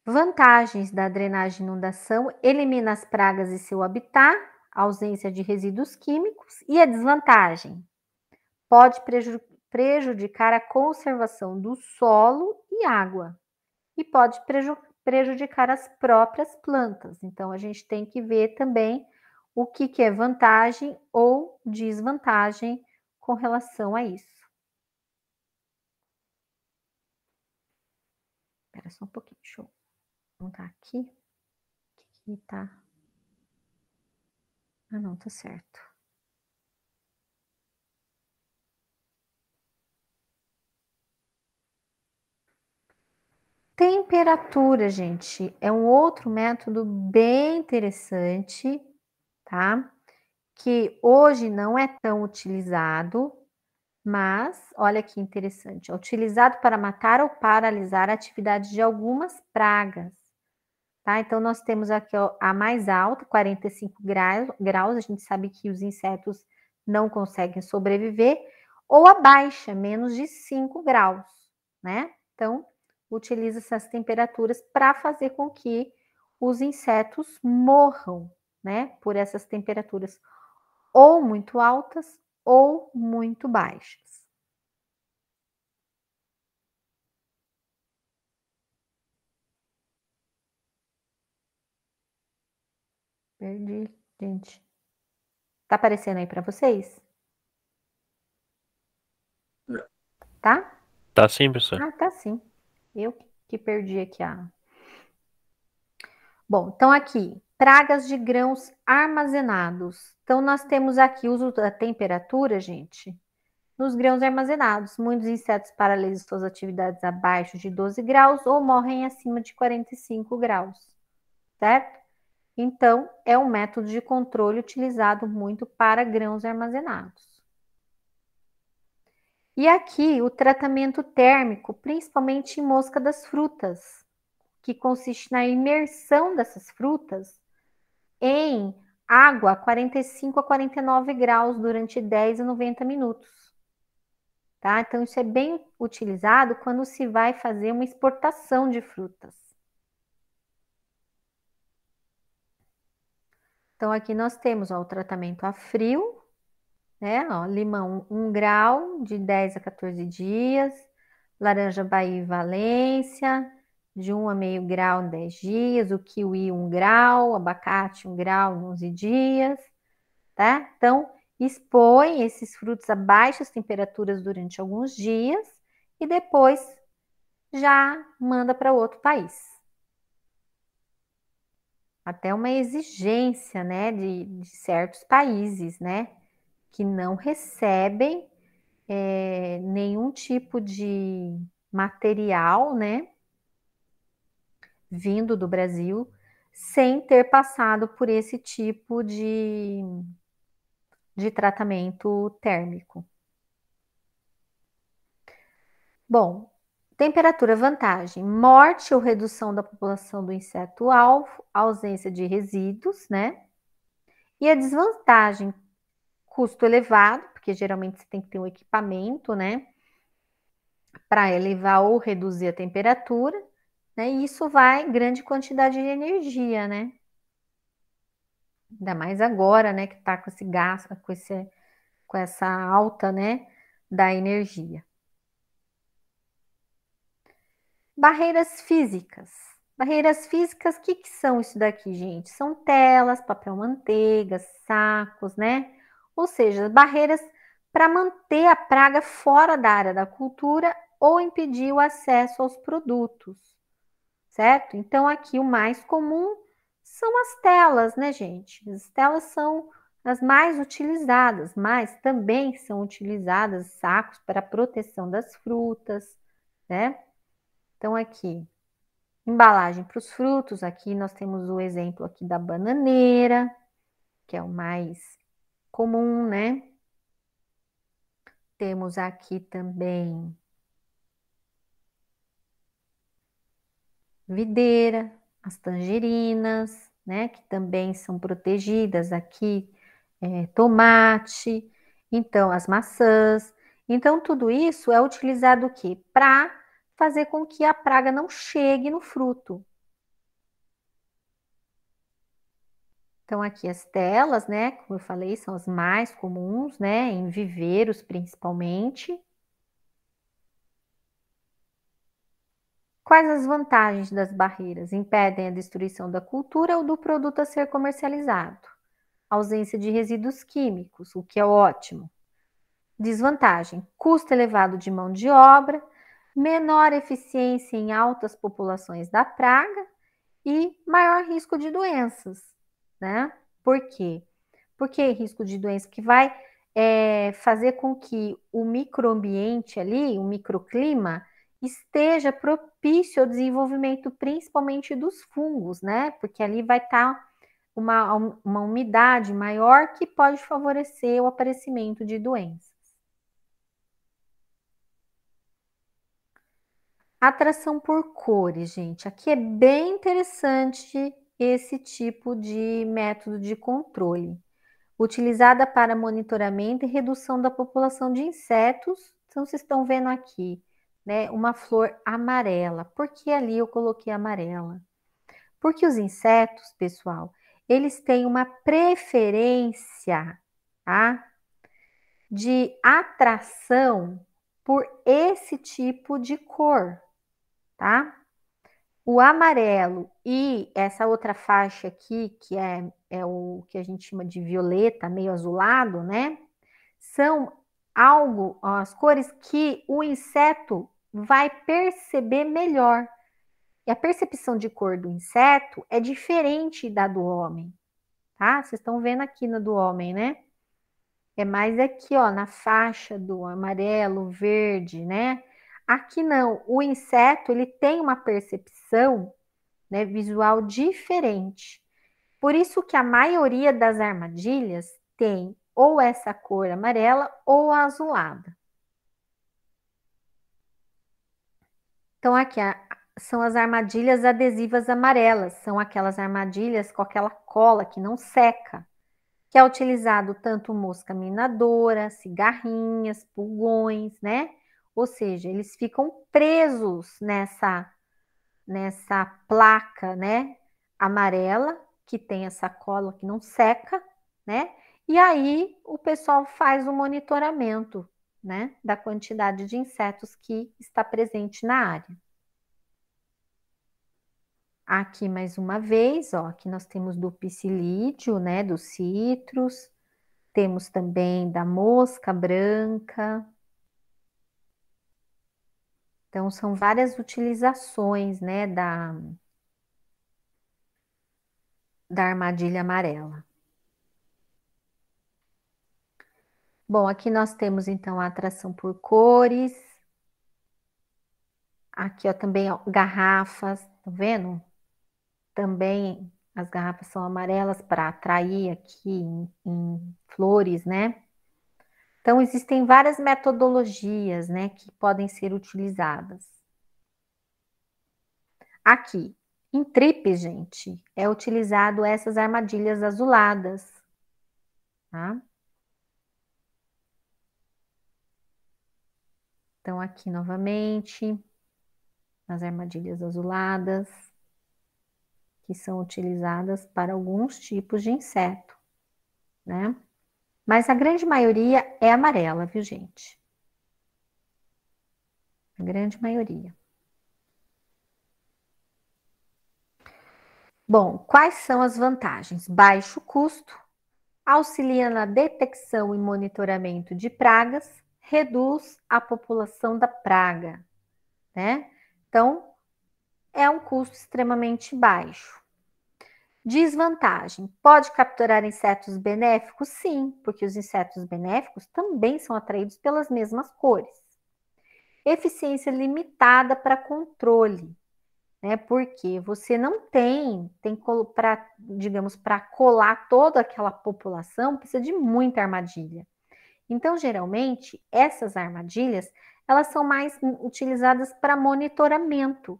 Vantagens da drenagem e inundação: elimina as pragas e seu habitat, ausência de resíduos químicos. E a desvantagem: pode prejudicar a conservação do solo e água e pode prejudicar as próprias plantas. Então a gente tem que ver também o que é vantagem ou desvantagem com relação a isso. Espera só um pouquinho, deixa eu montar aqui. Aqui tá. Ah, não, tá certo. Temperatura, gente, é um outro método bem interessante, tá? Que hoje não é tão utilizado, mas olha que interessante, é utilizado para matar ou paralisar a atividade de algumas pragas, tá? Então nós temos aqui ó, a mais alta, 45 graus, a gente sabe que os insetos não conseguem sobreviver, ou a baixa, menos de 5 graus, né? Então utiliza essas temperaturas para fazer com que os insetos morram, né? Por essas temperaturas ou muito altas ou muito baixas. Perdi, gente. Tá aparecendo aí para vocês? Tá? Tá sim, professor. Ah, tá sim. Eu que perdi aqui a. Bom, então aqui, pragas de grãos armazenados. Então nós temos aqui o uso da temperatura, gente, nos grãos armazenados. Muitos insetos paralisam suas atividades abaixo de 12 graus ou morrem acima de 45 graus, certo? Então, é um método de controle utilizado muito para grãos armazenados. E aqui, o tratamento térmico, principalmente em mosca das frutas, que consiste na imersão dessas frutas em água a 45 a 49 graus durante 10 a 90 minutos. Tá? Então, isso é bem utilizado quando se vai fazer uma exportação de frutas. Então, aqui nós temos ó, o tratamento a frio, né? Ó, limão 1 grau, de 10 a 14 dias. Laranja Bahia e Valência, de 1 a meio grau em 10 dias. O kiwi 1 grau, abacate 1 grau em 11 dias, tá? Então, expõe esses frutos a baixas temperaturas durante alguns dias e depois já manda para outro país. Até uma exigência, né, de certos países, né, que não recebem nenhum tipo de material, né, vindo do Brasil, sem ter passado por esse tipo de tratamento térmico. Bom, temperatura vantagem, morte ou redução da população do inseto-alvo, ausência de resíduos, né? E a desvantagem, custo elevado, porque geralmente você tem que ter um equipamento, né? Para elevar ou reduzir a temperatura, né? E isso vai em grande quantidade de energia, né? Ainda mais agora, né? Que tá com esse gasto, com essa alta, né? Da energia. Barreiras físicas. Barreiras físicas, o que são isso daqui, gente? São telas, papel manteiga, sacos, né? Ou seja, barreiras para manter a praga fora da área da cultura ou impedir o acesso aos produtos, certo? Então, aqui o mais comum são as telas, né, gente? As telas são as mais utilizadas, mas também são utilizadas sacos para proteção das frutas, né? Então, aqui, embalagem para os frutos, aqui nós temos o exemplo aqui da bananeira, que é o mais comum, né? Temos aqui também videira, as tangerinas, né? Que também são protegidas aqui, tomate, então as maçãs. Então, tudo isso é utilizado o quê? Para fazer com que a praga não chegue no fruto. Então, aqui as telas, né? Como eu falei, são as mais comuns, né? Em viveiros, principalmente. Quais as vantagens das barreiras? Impedem a destruição da cultura ou do produto a ser comercializado. Ausência de resíduos químicos, o que é ótimo. Desvantagem: custo elevado de mão de obra, menor eficiência em altas populações da praga e maior risco de doenças, né? Por quê? Porque risco de doença que vai fazer com que o microambiente ali, o microclima, esteja propício ao desenvolvimento principalmente dos fungos, né? Porque ali vai estar uma umidade maior que pode favorecer o aparecimento de doenças. Atração por cores, gente. Aqui é bem interessante esse tipo de método de controle. Utilizada para monitoramento e redução da população de insetos. Então, vocês estão vendo aqui, né, uma flor amarela. Por que ali eu coloquei amarela? Porque os insetos, pessoal, eles têm uma preferência, tá, de atração por esse tipo de cor, tá? O amarelo e essa outra faixa aqui, que é o que a gente chama de violeta, meio azulado, né? São as cores que o inseto vai perceber melhor. E a percepção de cor do inseto é diferente da do homem, tá? Vocês estão vendo aqui na do homem, né? É mais aqui, ó, na faixa do amarelo, verde, né? Aqui não, o inseto, ele tem uma percepção, né, visual diferente. Por isso que a maioria das armadilhas tem ou essa cor amarela ou azulada. Então, aqui são as armadilhas adesivas amarelas, são aquelas armadilhas com aquela cola que não seca, que é utilizado tanto mosca minadora, cigarrinhas, pulgões, né? Ou seja, eles ficam presos nessa placa, né, amarela, que tem essa cola que não seca, né? E aí o pessoal faz o monitoramento, né, da quantidade de insetos que está presente na área. Aqui mais uma vez, ó, aqui nós temos do psilídeo, né, do citrus, temos também da mosca branca. Então são várias utilizações, né, da armadilha amarela. Bom, aqui nós temos então a atração por cores. Aqui, ó, também, ó, garrafas, tá vendo? Também as garrafas são amarelas para atrair aqui em flores, né? Então, existem várias metodologias, né, que podem ser utilizadas. Aqui, em tripes, gente, é utilizado essas armadilhas azuladas, tá? Então, aqui novamente, as armadilhas azuladas, que são utilizadas para alguns tipos de inseto, né? Mas a grande maioria é amarela, viu, gente? A grande maioria. Bom, quais são as vantagens? Baixo custo, auxilia na detecção e monitoramento de pragas, reduz a população da praga, né? Então, é um custo extremamente baixo. Desvantagem: pode capturar insetos benéficos? Sim, porque os insetos benéficos também são atraídos pelas mesmas cores. Eficiência limitada para controle, né? Porque você não tem para, digamos, para colar toda aquela população, precisa de muita armadilha. Então, geralmente, essas armadilhas, elas são mais utilizadas para monitoramento,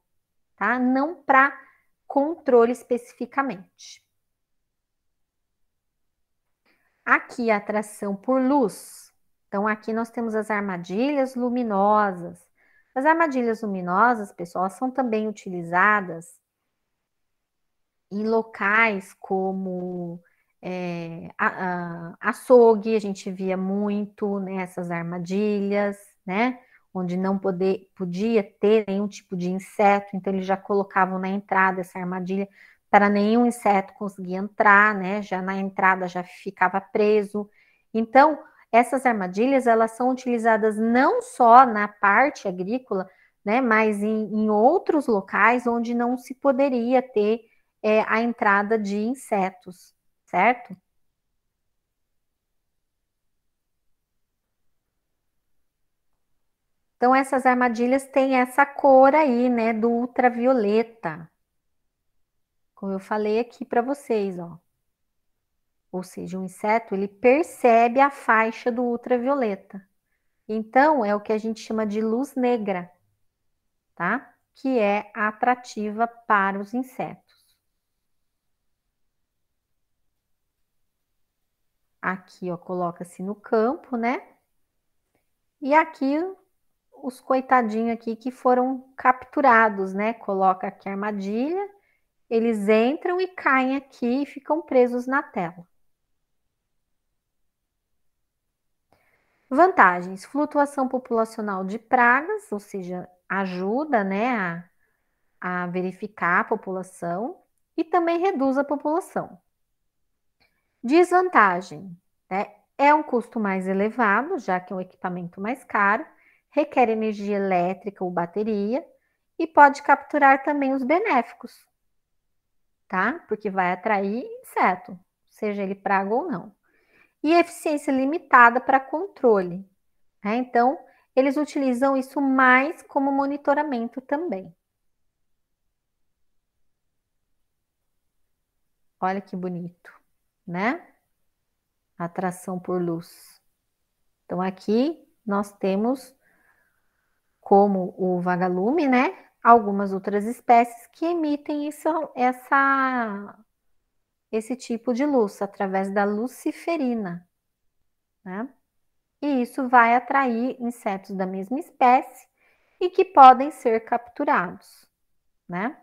tá? Não para controle especificamente. Aqui, a atração por luz. Então, aqui nós temos as armadilhas luminosas. As armadilhas luminosas, pessoal, são também utilizadas em locais como açougue, a gente via muito, né, essas armadilhas, né? Onde não podia ter nenhum tipo de inseto, então eles já colocavam na entrada essa armadilha para nenhum inseto conseguir entrar, né? Já na entrada já ficava preso. Então, essas armadilhas, elas são utilizadas não só na parte agrícola, né? Mas em outros locais onde não se poderia ter a entrada de insetos, certo? Então, essas armadilhas têm essa cor aí, né, do ultravioleta. Como eu falei aqui para vocês, ó. Ou seja, o inseto, ele percebe a faixa do ultravioleta. Então, é o que a gente chama de luz negra, tá? Que é atrativa para os insetos. Aqui, ó, coloca-se no campo, né? E aqui os coitadinhos aqui que foram capturados, né? Coloca aqui a armadilha, eles entram e caem aqui e ficam presos na tela. Vantagens: flutuação populacional de pragas, ou seja, ajuda, né, a verificar a população e também reduz a população. Desvantagem, né? É um custo mais elevado, já que é um equipamento mais caro, requer energia elétrica ou bateria e pode capturar também os benéficos, tá? Porque vai atrair inseto, seja ele praga ou não. E eficiência limitada para controle, né? Então, eles utilizam isso mais como monitoramento também. Olha que bonito, né? Atração por luz. Então, aqui nós temos, como o vagalume, né? Algumas outras espécies que emitem esse tipo de luz através da luciferina, né? E isso vai atrair insetos da mesma espécie e que podem ser capturados, né?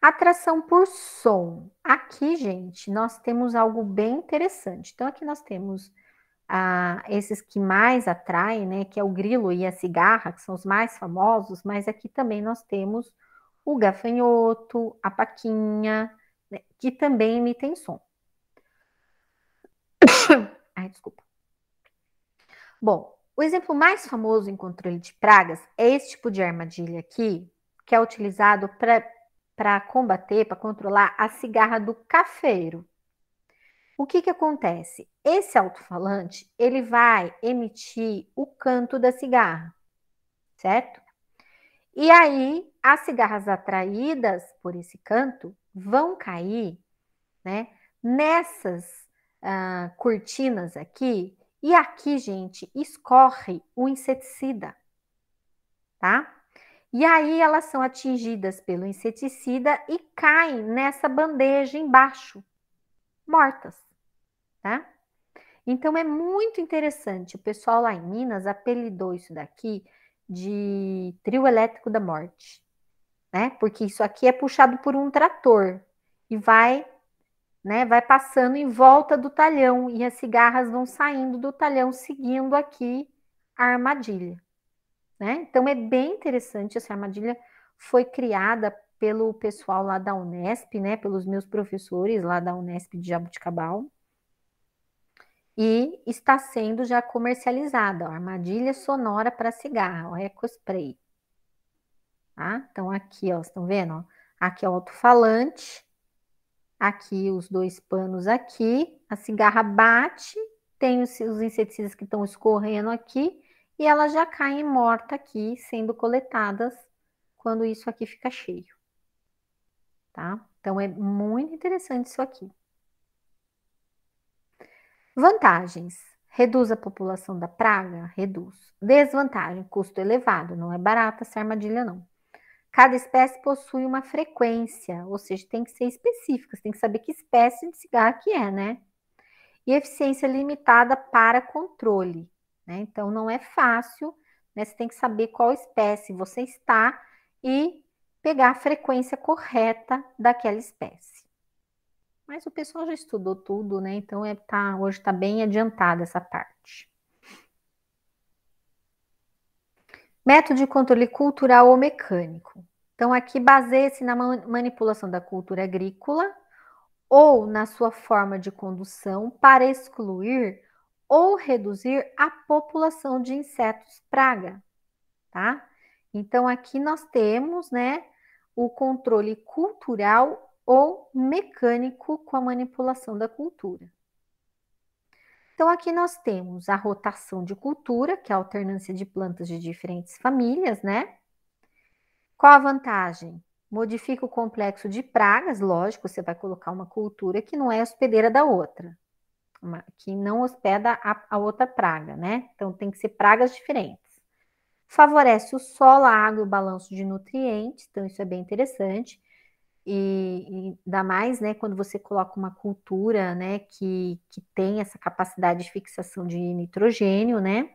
Atração por som. Aqui, gente, nós temos algo bem interessante. Então, aqui nós temos esses que mais atraem, né? Que é o grilo e a cigarra, que são os mais famosos, mas aqui também nós temos o gafanhoto, a paquinha, né, que também emitem som. Ai, desculpa. Bom, o exemplo mais famoso em controle de pragas é esse tipo de armadilha aqui, que é utilizado para combater, para controlar a cigarra do cafeiro. O que que acontece? Esse alto-falante, ele vai emitir o canto da cigarra, certo? E aí, as cigarras atraídas por esse canto vão cair, né, nessas cortinas aqui, e aqui, gente, escorre o inseticida, tá? E aí elas são atingidas pelo inseticida e caem nessa bandeja embaixo, mortas, tá? Então é muito interessante. O pessoal lá em Minas apelidou isso daqui de trio elétrico da morte, né? Porque isso aqui é puxado por um trator e vai, né, vai passando em volta do talhão e as cigarras vão saindo do talhão seguindo aqui a armadilha, né? Então é bem interessante. Essa armadilha foi criada pelo pessoal lá da Unesp, né, pelos meus professores lá da Unesp de Jaboticabal. E está sendo já comercializada, ó, armadilha sonora para cigarro, ó, EcoSpray. Tá? Então aqui, ó, estão vendo? Ó? Aqui é o alto-falante, aqui os dois panos aqui, a cigarra bate, tem os inseticidas que estão escorrendo aqui, e elas já caem morta aqui, sendo coletadas quando isso aqui fica cheio. Tá? Então é muito interessante isso aqui. Vantagens. Reduz a população da praga? Reduz. Desvantagem. Custo elevado. Não é barata essa armadilha, não. Cada espécie possui uma frequência, ou seja, tem que ser específica. Você tem que saber que espécie de cigarro que é, né? E eficiência limitada para controle, né? Então, não é fácil, né? Você tem que saber qual espécie você está e pegar a frequência correta daquela espécie. Mas o pessoal já estudou tudo, né? Então hoje está bem adiantada essa parte. Método de controle cultural ou mecânico. Então, aqui baseia-se na manipulação da cultura agrícola ou na sua forma de condução para excluir ou reduzir a população de insetos praga, tá? Então, aqui nós temos, né, o controle cultural ou mecânico com a manipulação da cultura. Então, aqui nós temos a rotação de cultura, que é a alternância de plantas de diferentes famílias, né? Qual a vantagem? Modifica o complexo de pragas, lógico, você vai colocar uma cultura que não é hospedeira da outra, que não hospeda a outra praga, né? Então, tem que ser pragas diferentes. Favorece o solo, a água e o balanço de nutrientes, então isso é bem interessante. E ainda mais, né, quando você coloca uma cultura, né, que tem essa capacidade de fixação de nitrogênio, né?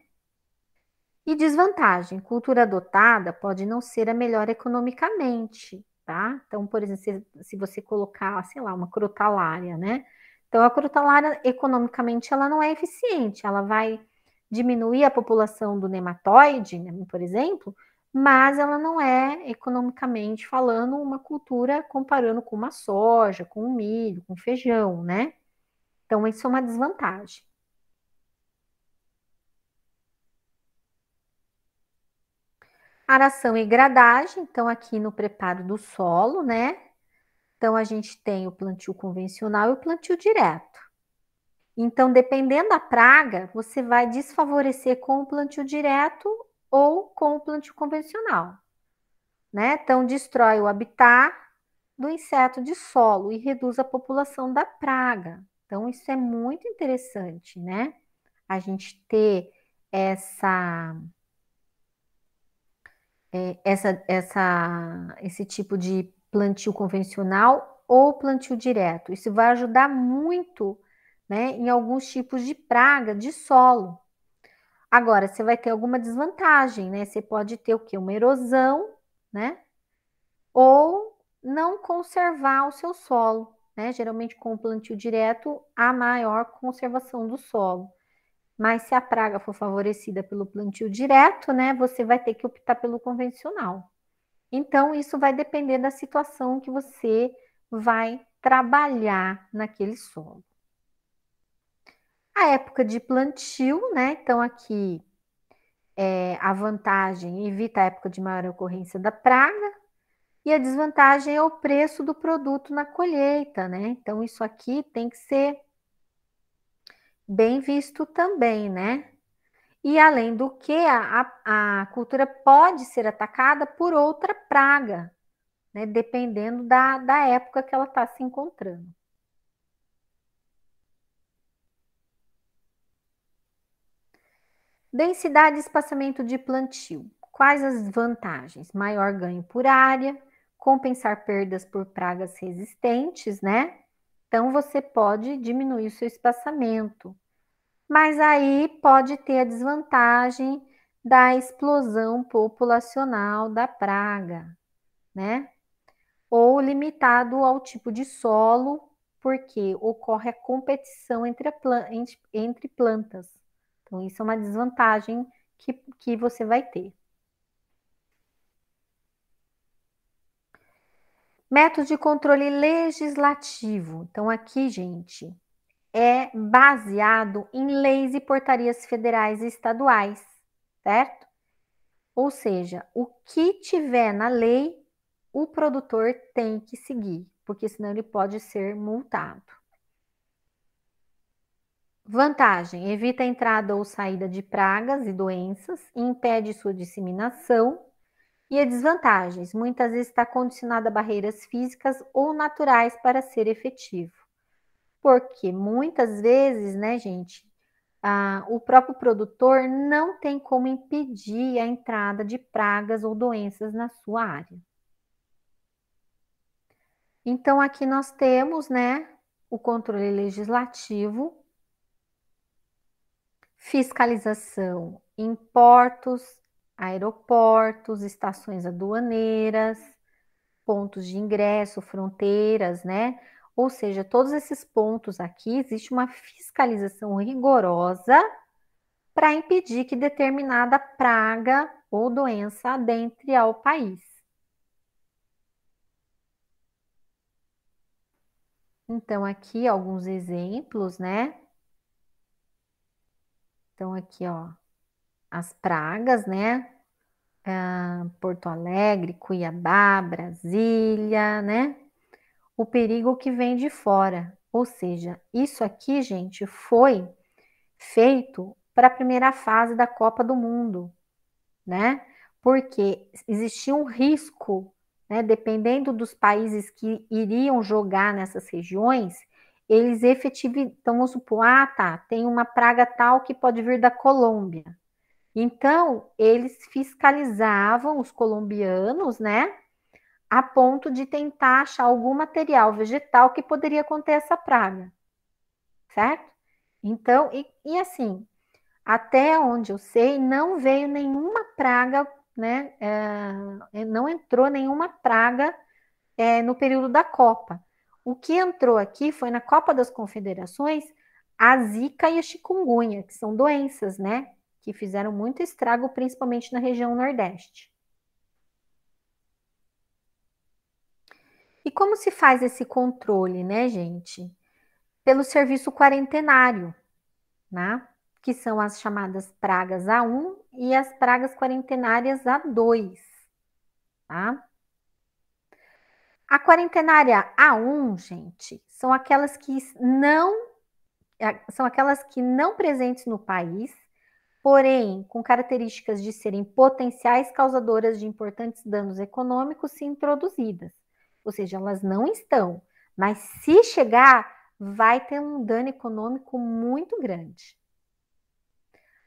E desvantagem, cultura adotada pode não ser a melhor economicamente, tá? Então, por exemplo, se você colocar, sei lá, uma crotalária, né? Então, a crotalária, economicamente, ela não é eficiente, ela vai diminuir a população do nematóide, né, por exemplo, mas ela não é, economicamente falando, uma cultura comparando com uma soja, com um milho, com feijão, né? Então, isso é uma desvantagem. Aração e gradagem, então aqui no preparo do solo, né? Então, a gente tem o plantio convencional e o plantio direto. Então, dependendo da praga, você vai desfavorecer com o plantio direto ou com o plantio convencional, né? Então, destrói o habitat do inseto de solo e reduz a população da praga. Então, isso é muito interessante, né? A gente ter esse tipo de plantio convencional ou plantio direto. Isso vai ajudar muito, né, em alguns tipos de praga de solo. Agora, você vai ter alguma desvantagem, né? Você pode ter o quê? Uma erosão, né? Ou não conservar o seu solo, né? Geralmente com o plantio direto, há maior conservação do solo. Mas se a praga for favorecida pelo plantio direto, né, você vai ter que optar pelo convencional. Então, isso vai depender da situação que você vai trabalhar naquele solo. A época de plantio, né? Então, aqui a vantagem evita a época de maior ocorrência da praga, e a desvantagem é o preço do produto na colheita, né? Então, isso aqui tem que ser bem visto também, né? E além do que, a cultura pode ser atacada por outra praga, né? Dependendo da época que ela está se encontrando. Densidade e espaçamento de plantio. Quais as vantagens? Maior ganho por área, compensar perdas por pragas resistentes, né? Então, você pode diminuir o seu espaçamento. Mas aí pode ter a desvantagem da explosão populacional da praga, né? Ou limitado ao tipo de solo, porque ocorre a competição entre plantas. Então, isso é uma desvantagem que você vai ter. Método de controle legislativo. Então, aqui, gente, é baseado em leis e portarias federais e estaduais, certo? Ou seja, o que tiver na lei, o produtor tem que seguir, porque senão ele pode ser multado. Vantagem: evita a entrada ou saída de pragas e doenças e impede sua disseminação. E a desvantagens: muitas vezes está condicionada a barreiras físicas ou naturais para ser efetivo. Porque muitas vezes, né, gente, o próprio produtor não tem como impedir a entrada de pragas ou doenças na sua área. Então, aqui nós temos, né, o controle legislativo, fiscalização em portos, aeroportos, estações aduaneiras, pontos de ingresso, fronteiras, né? Ou seja, todos esses pontos aqui, existe uma fiscalização rigorosa para impedir que determinada praga ou doença adentre ao país. Então, aqui alguns exemplos, né? Então, aqui, ó, as pragas, né? Porto Alegre, Cuiabá, Brasília, né? O perigo que vem de fora. Ou seja, isso aqui, gente, foi feito para a primeira fase da Copa do Mundo, né? Porque existia um risco, né? Dependendo dos países que iriam jogar nessas regiões, eles efetivamente, então vamos supor, tá, tem uma praga tal que pode vir da Colômbia. Então, eles fiscalizavam os colombianos, né? A ponto de tentar achar algum material vegetal que poderia conter essa praga, certo? Então, e assim, até onde eu sei, não veio nenhuma praga, né? Não entrou nenhuma praga no período da Copa. O que entrou aqui foi na Copa das Confederações a Zika e a chikungunya, que são doenças, né? Que fizeram muito estrago, principalmente na região Nordeste. E como se faz esse controle, né, gente? Pelo serviço quarentenário, né? Que são as chamadas pragas A1 e as pragas quarentenárias A2, tá? A quarentenária A1, gente, são aquelas que não presentes no país, porém com características de serem potenciais causadoras de importantes danos econômicos se introduzidas. Ou seja, elas não estão, mas se chegar, vai ter um dano econômico muito grande.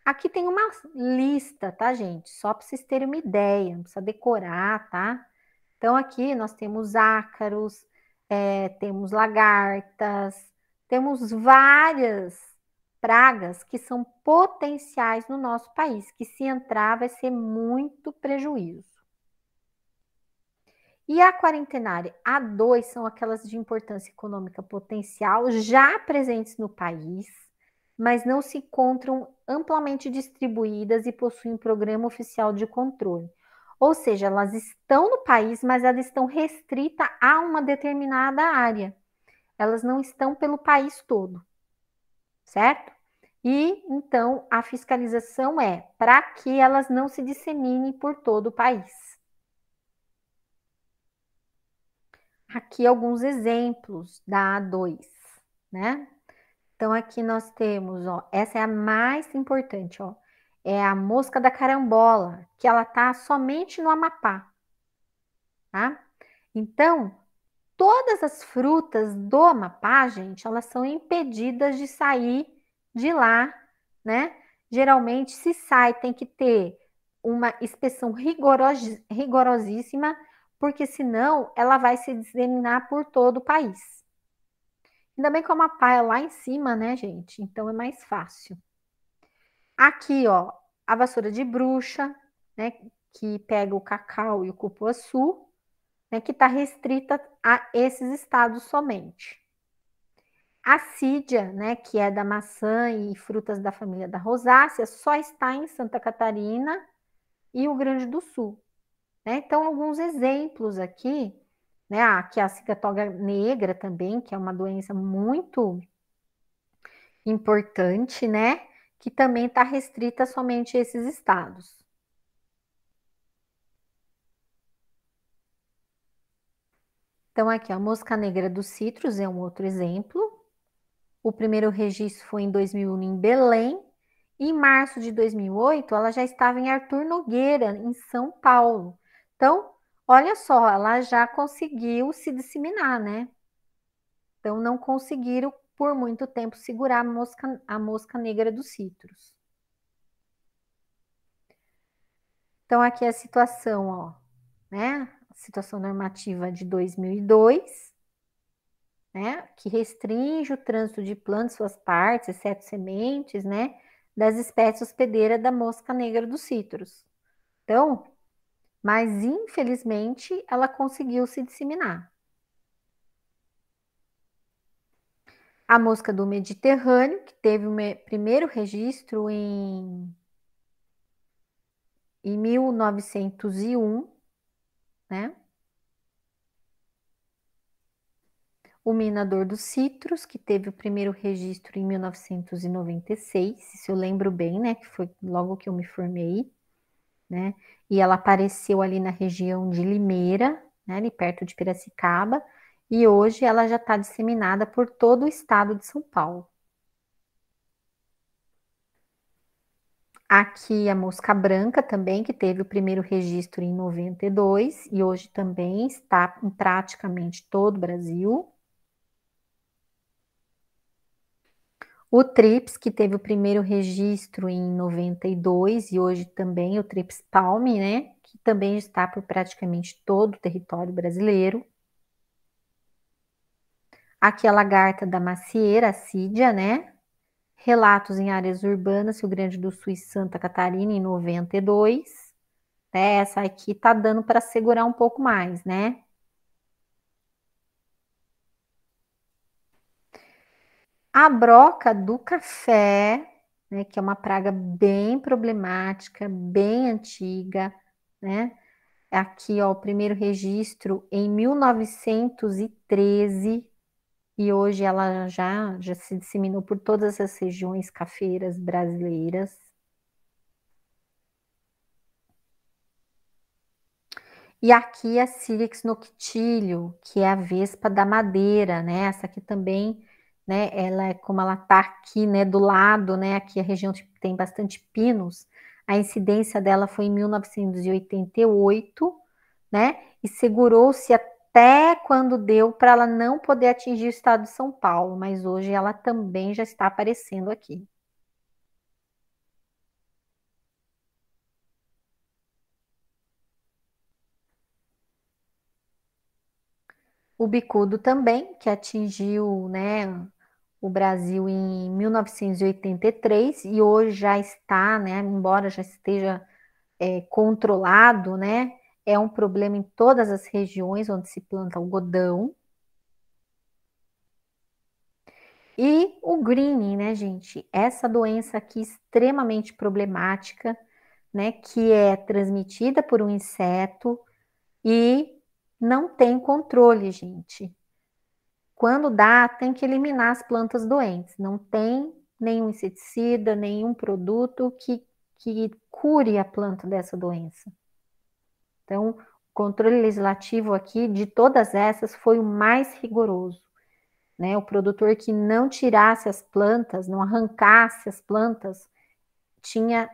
Aqui tem uma lista, tá, gente? Só para vocês terem uma ideia, não precisa decorar, tá? Então, aqui nós temos ácaros, temos lagartas, temos várias pragas que são potenciais no nosso país, que se entrar vai ser muito prejuízo. E a quarentenária A2 são aquelas de importância econômica potencial já presentes no país, mas não se encontram amplamente distribuídas e possuem programa oficial de controle. Ou seja, elas estão no país, mas elas estão restritas a uma determinada área. Elas não estão pelo país todo, certo? E então a fiscalização é para que elas não se disseminem por todo o país. Aqui alguns exemplos da A2, né? Então aqui nós temos, ó, essa é a mais importante, ó, é a mosca da carambola, que ela tá somente no Amapá, tá? Então, todas as frutas do Amapá, gente, elas são impedidas de sair de lá, né? Geralmente, se sai, tem que ter uma inspeção rigorosíssima, porque senão ela vai se disseminar por todo o país. Ainda bem que o Amapá é lá em cima, né, gente? Então é mais fácil. Aqui, ó, a vassoura de bruxa, né, que pega o cacau e o cupuaçu, né, que está restrita a esses estados somente. A sídia, né, que é da maçã e frutas da família da rosácea, só está em Santa Catarina e Rio Grande do Sul. Né? Então, alguns exemplos aqui, né, aqui a cigatoga negra também, que é uma doença muito importante, né, que também está restrita somente a esses estados. Então, aqui, a mosca negra dos citros é um outro exemplo. O primeiro registro foi em 2001 em Belém. E em março de 2008, ela já estava em Arthur Nogueira, em São Paulo. Então, olha só, ela já conseguiu se disseminar, né? Então, não conseguiram, por muito tempo, segurar a mosca negra dos citros. Então, aqui é a situação, ó, né? A situação normativa de 2002, né? Que restringe o trânsito de plantas, suas partes, exceto sementes, né? Das espécies hospedeiras da mosca negra dos citros. Então, mas infelizmente ela conseguiu se disseminar. A mosca do Mediterrâneo, que teve o primeiro registro em 1901, né? O minador dos citros, que teve o primeiro registro em 1996, se eu lembro bem, né? Que foi logo que eu me formei, né? E ela apareceu ali na região de Limeira, né? Ali perto de Piracicaba, e hoje ela já está disseminada por todo o estado de São Paulo. Aqui a mosca branca também, que teve o primeiro registro em 92 e hoje também está em praticamente todo o Brasil. O trips, que teve o primeiro registro em 92 e hoje também o trips palme, né, que também está por praticamente todo o território brasileiro. Aqui a lagarta da macieira, a sídia, né, relatos em áreas urbanas, Rio Grande do Sul e Santa Catarina em 92. Essa aqui tá dando para segurar um pouco mais, né? A broca do café, né, que é uma praga bem problemática, bem antiga, né? Aqui, ó, o primeiro registro em 1913 e hoje ela já se disseminou por todas as regiões cafeiras brasileiras. E aqui a Sílex noctilio, que é a vespa da madeira, né? Essa aqui também, né? Ela é como ela tá aqui, né? Do lado, né? Aqui a região tem bastante pinos. A incidência dela foi em 1988, né? E segurou-se até quando deu para ela não poder atingir o estado de São Paulo, mas hoje ela também já está aparecendo aqui. O bicudo também, que atingiu, né, o Brasil em 1983 e hoje já está, né, embora já esteja controlado, né, é um problema em todas as regiões onde se planta algodão. E o greening, né, gente? Essa doença aqui extremamente problemática, né, que é transmitida por um inseto e não tem controle, gente. Quando dá, tem que eliminar as plantas doentes. Não tem nenhum inseticida, nenhum produto que cure a planta dessa doença. Então, o controle legislativo aqui de todas essas foi o mais rigoroso, né? O produtor que não tirasse as plantas, não arrancasse as plantas, tinha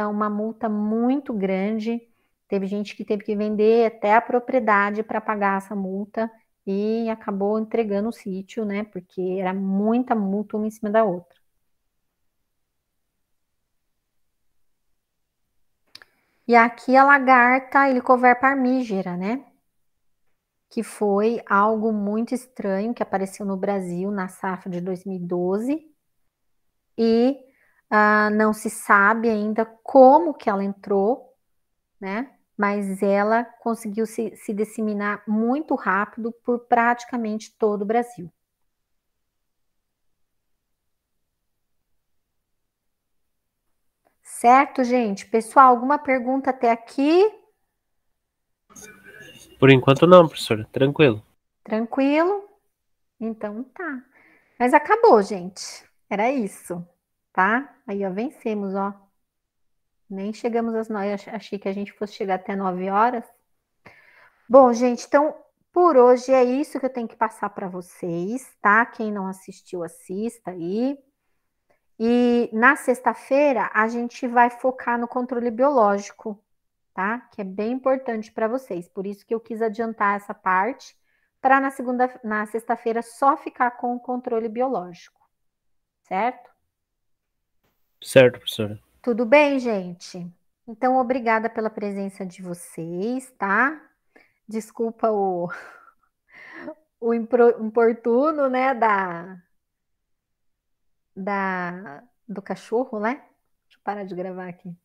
uma multa muito grande. Teve gente que teve que vender até a propriedade para pagar essa multa e acabou entregando o sítio, né? Porque era muita multa uma em cima da outra. E aqui a lagarta Helicoverpa parmígera, né? Que foi algo muito estranho que apareceu no Brasil na safra de 2012 e não se sabe ainda como que ela entrou, né? Mas ela conseguiu se disseminar muito rápido por praticamente todo o Brasil. Certo, gente? Pessoal, alguma pergunta até aqui? Por enquanto não, professora. Tranquilo. Tranquilo? Então tá. Mas acabou, gente. Era isso, tá? Aí, ó, vencemos, ó. Nem chegamos às 9, achei que a gente fosse chegar até 9 horas. Bom, gente, então por hoje é isso que eu tenho que passar para vocês, tá? Quem não assistiu, assista aí. E na sexta-feira a gente vai focar no controle biológico, tá? Que é bem importante para vocês. Por isso que eu quis adiantar essa parte para na sexta-feira só ficar com o controle biológico, certo? Certo, professora. Tudo bem, gente? Então, obrigada pela presença de vocês, tá? Desculpa o importuno, né, do cachorro, né? Deixa eu parar de gravar aqui.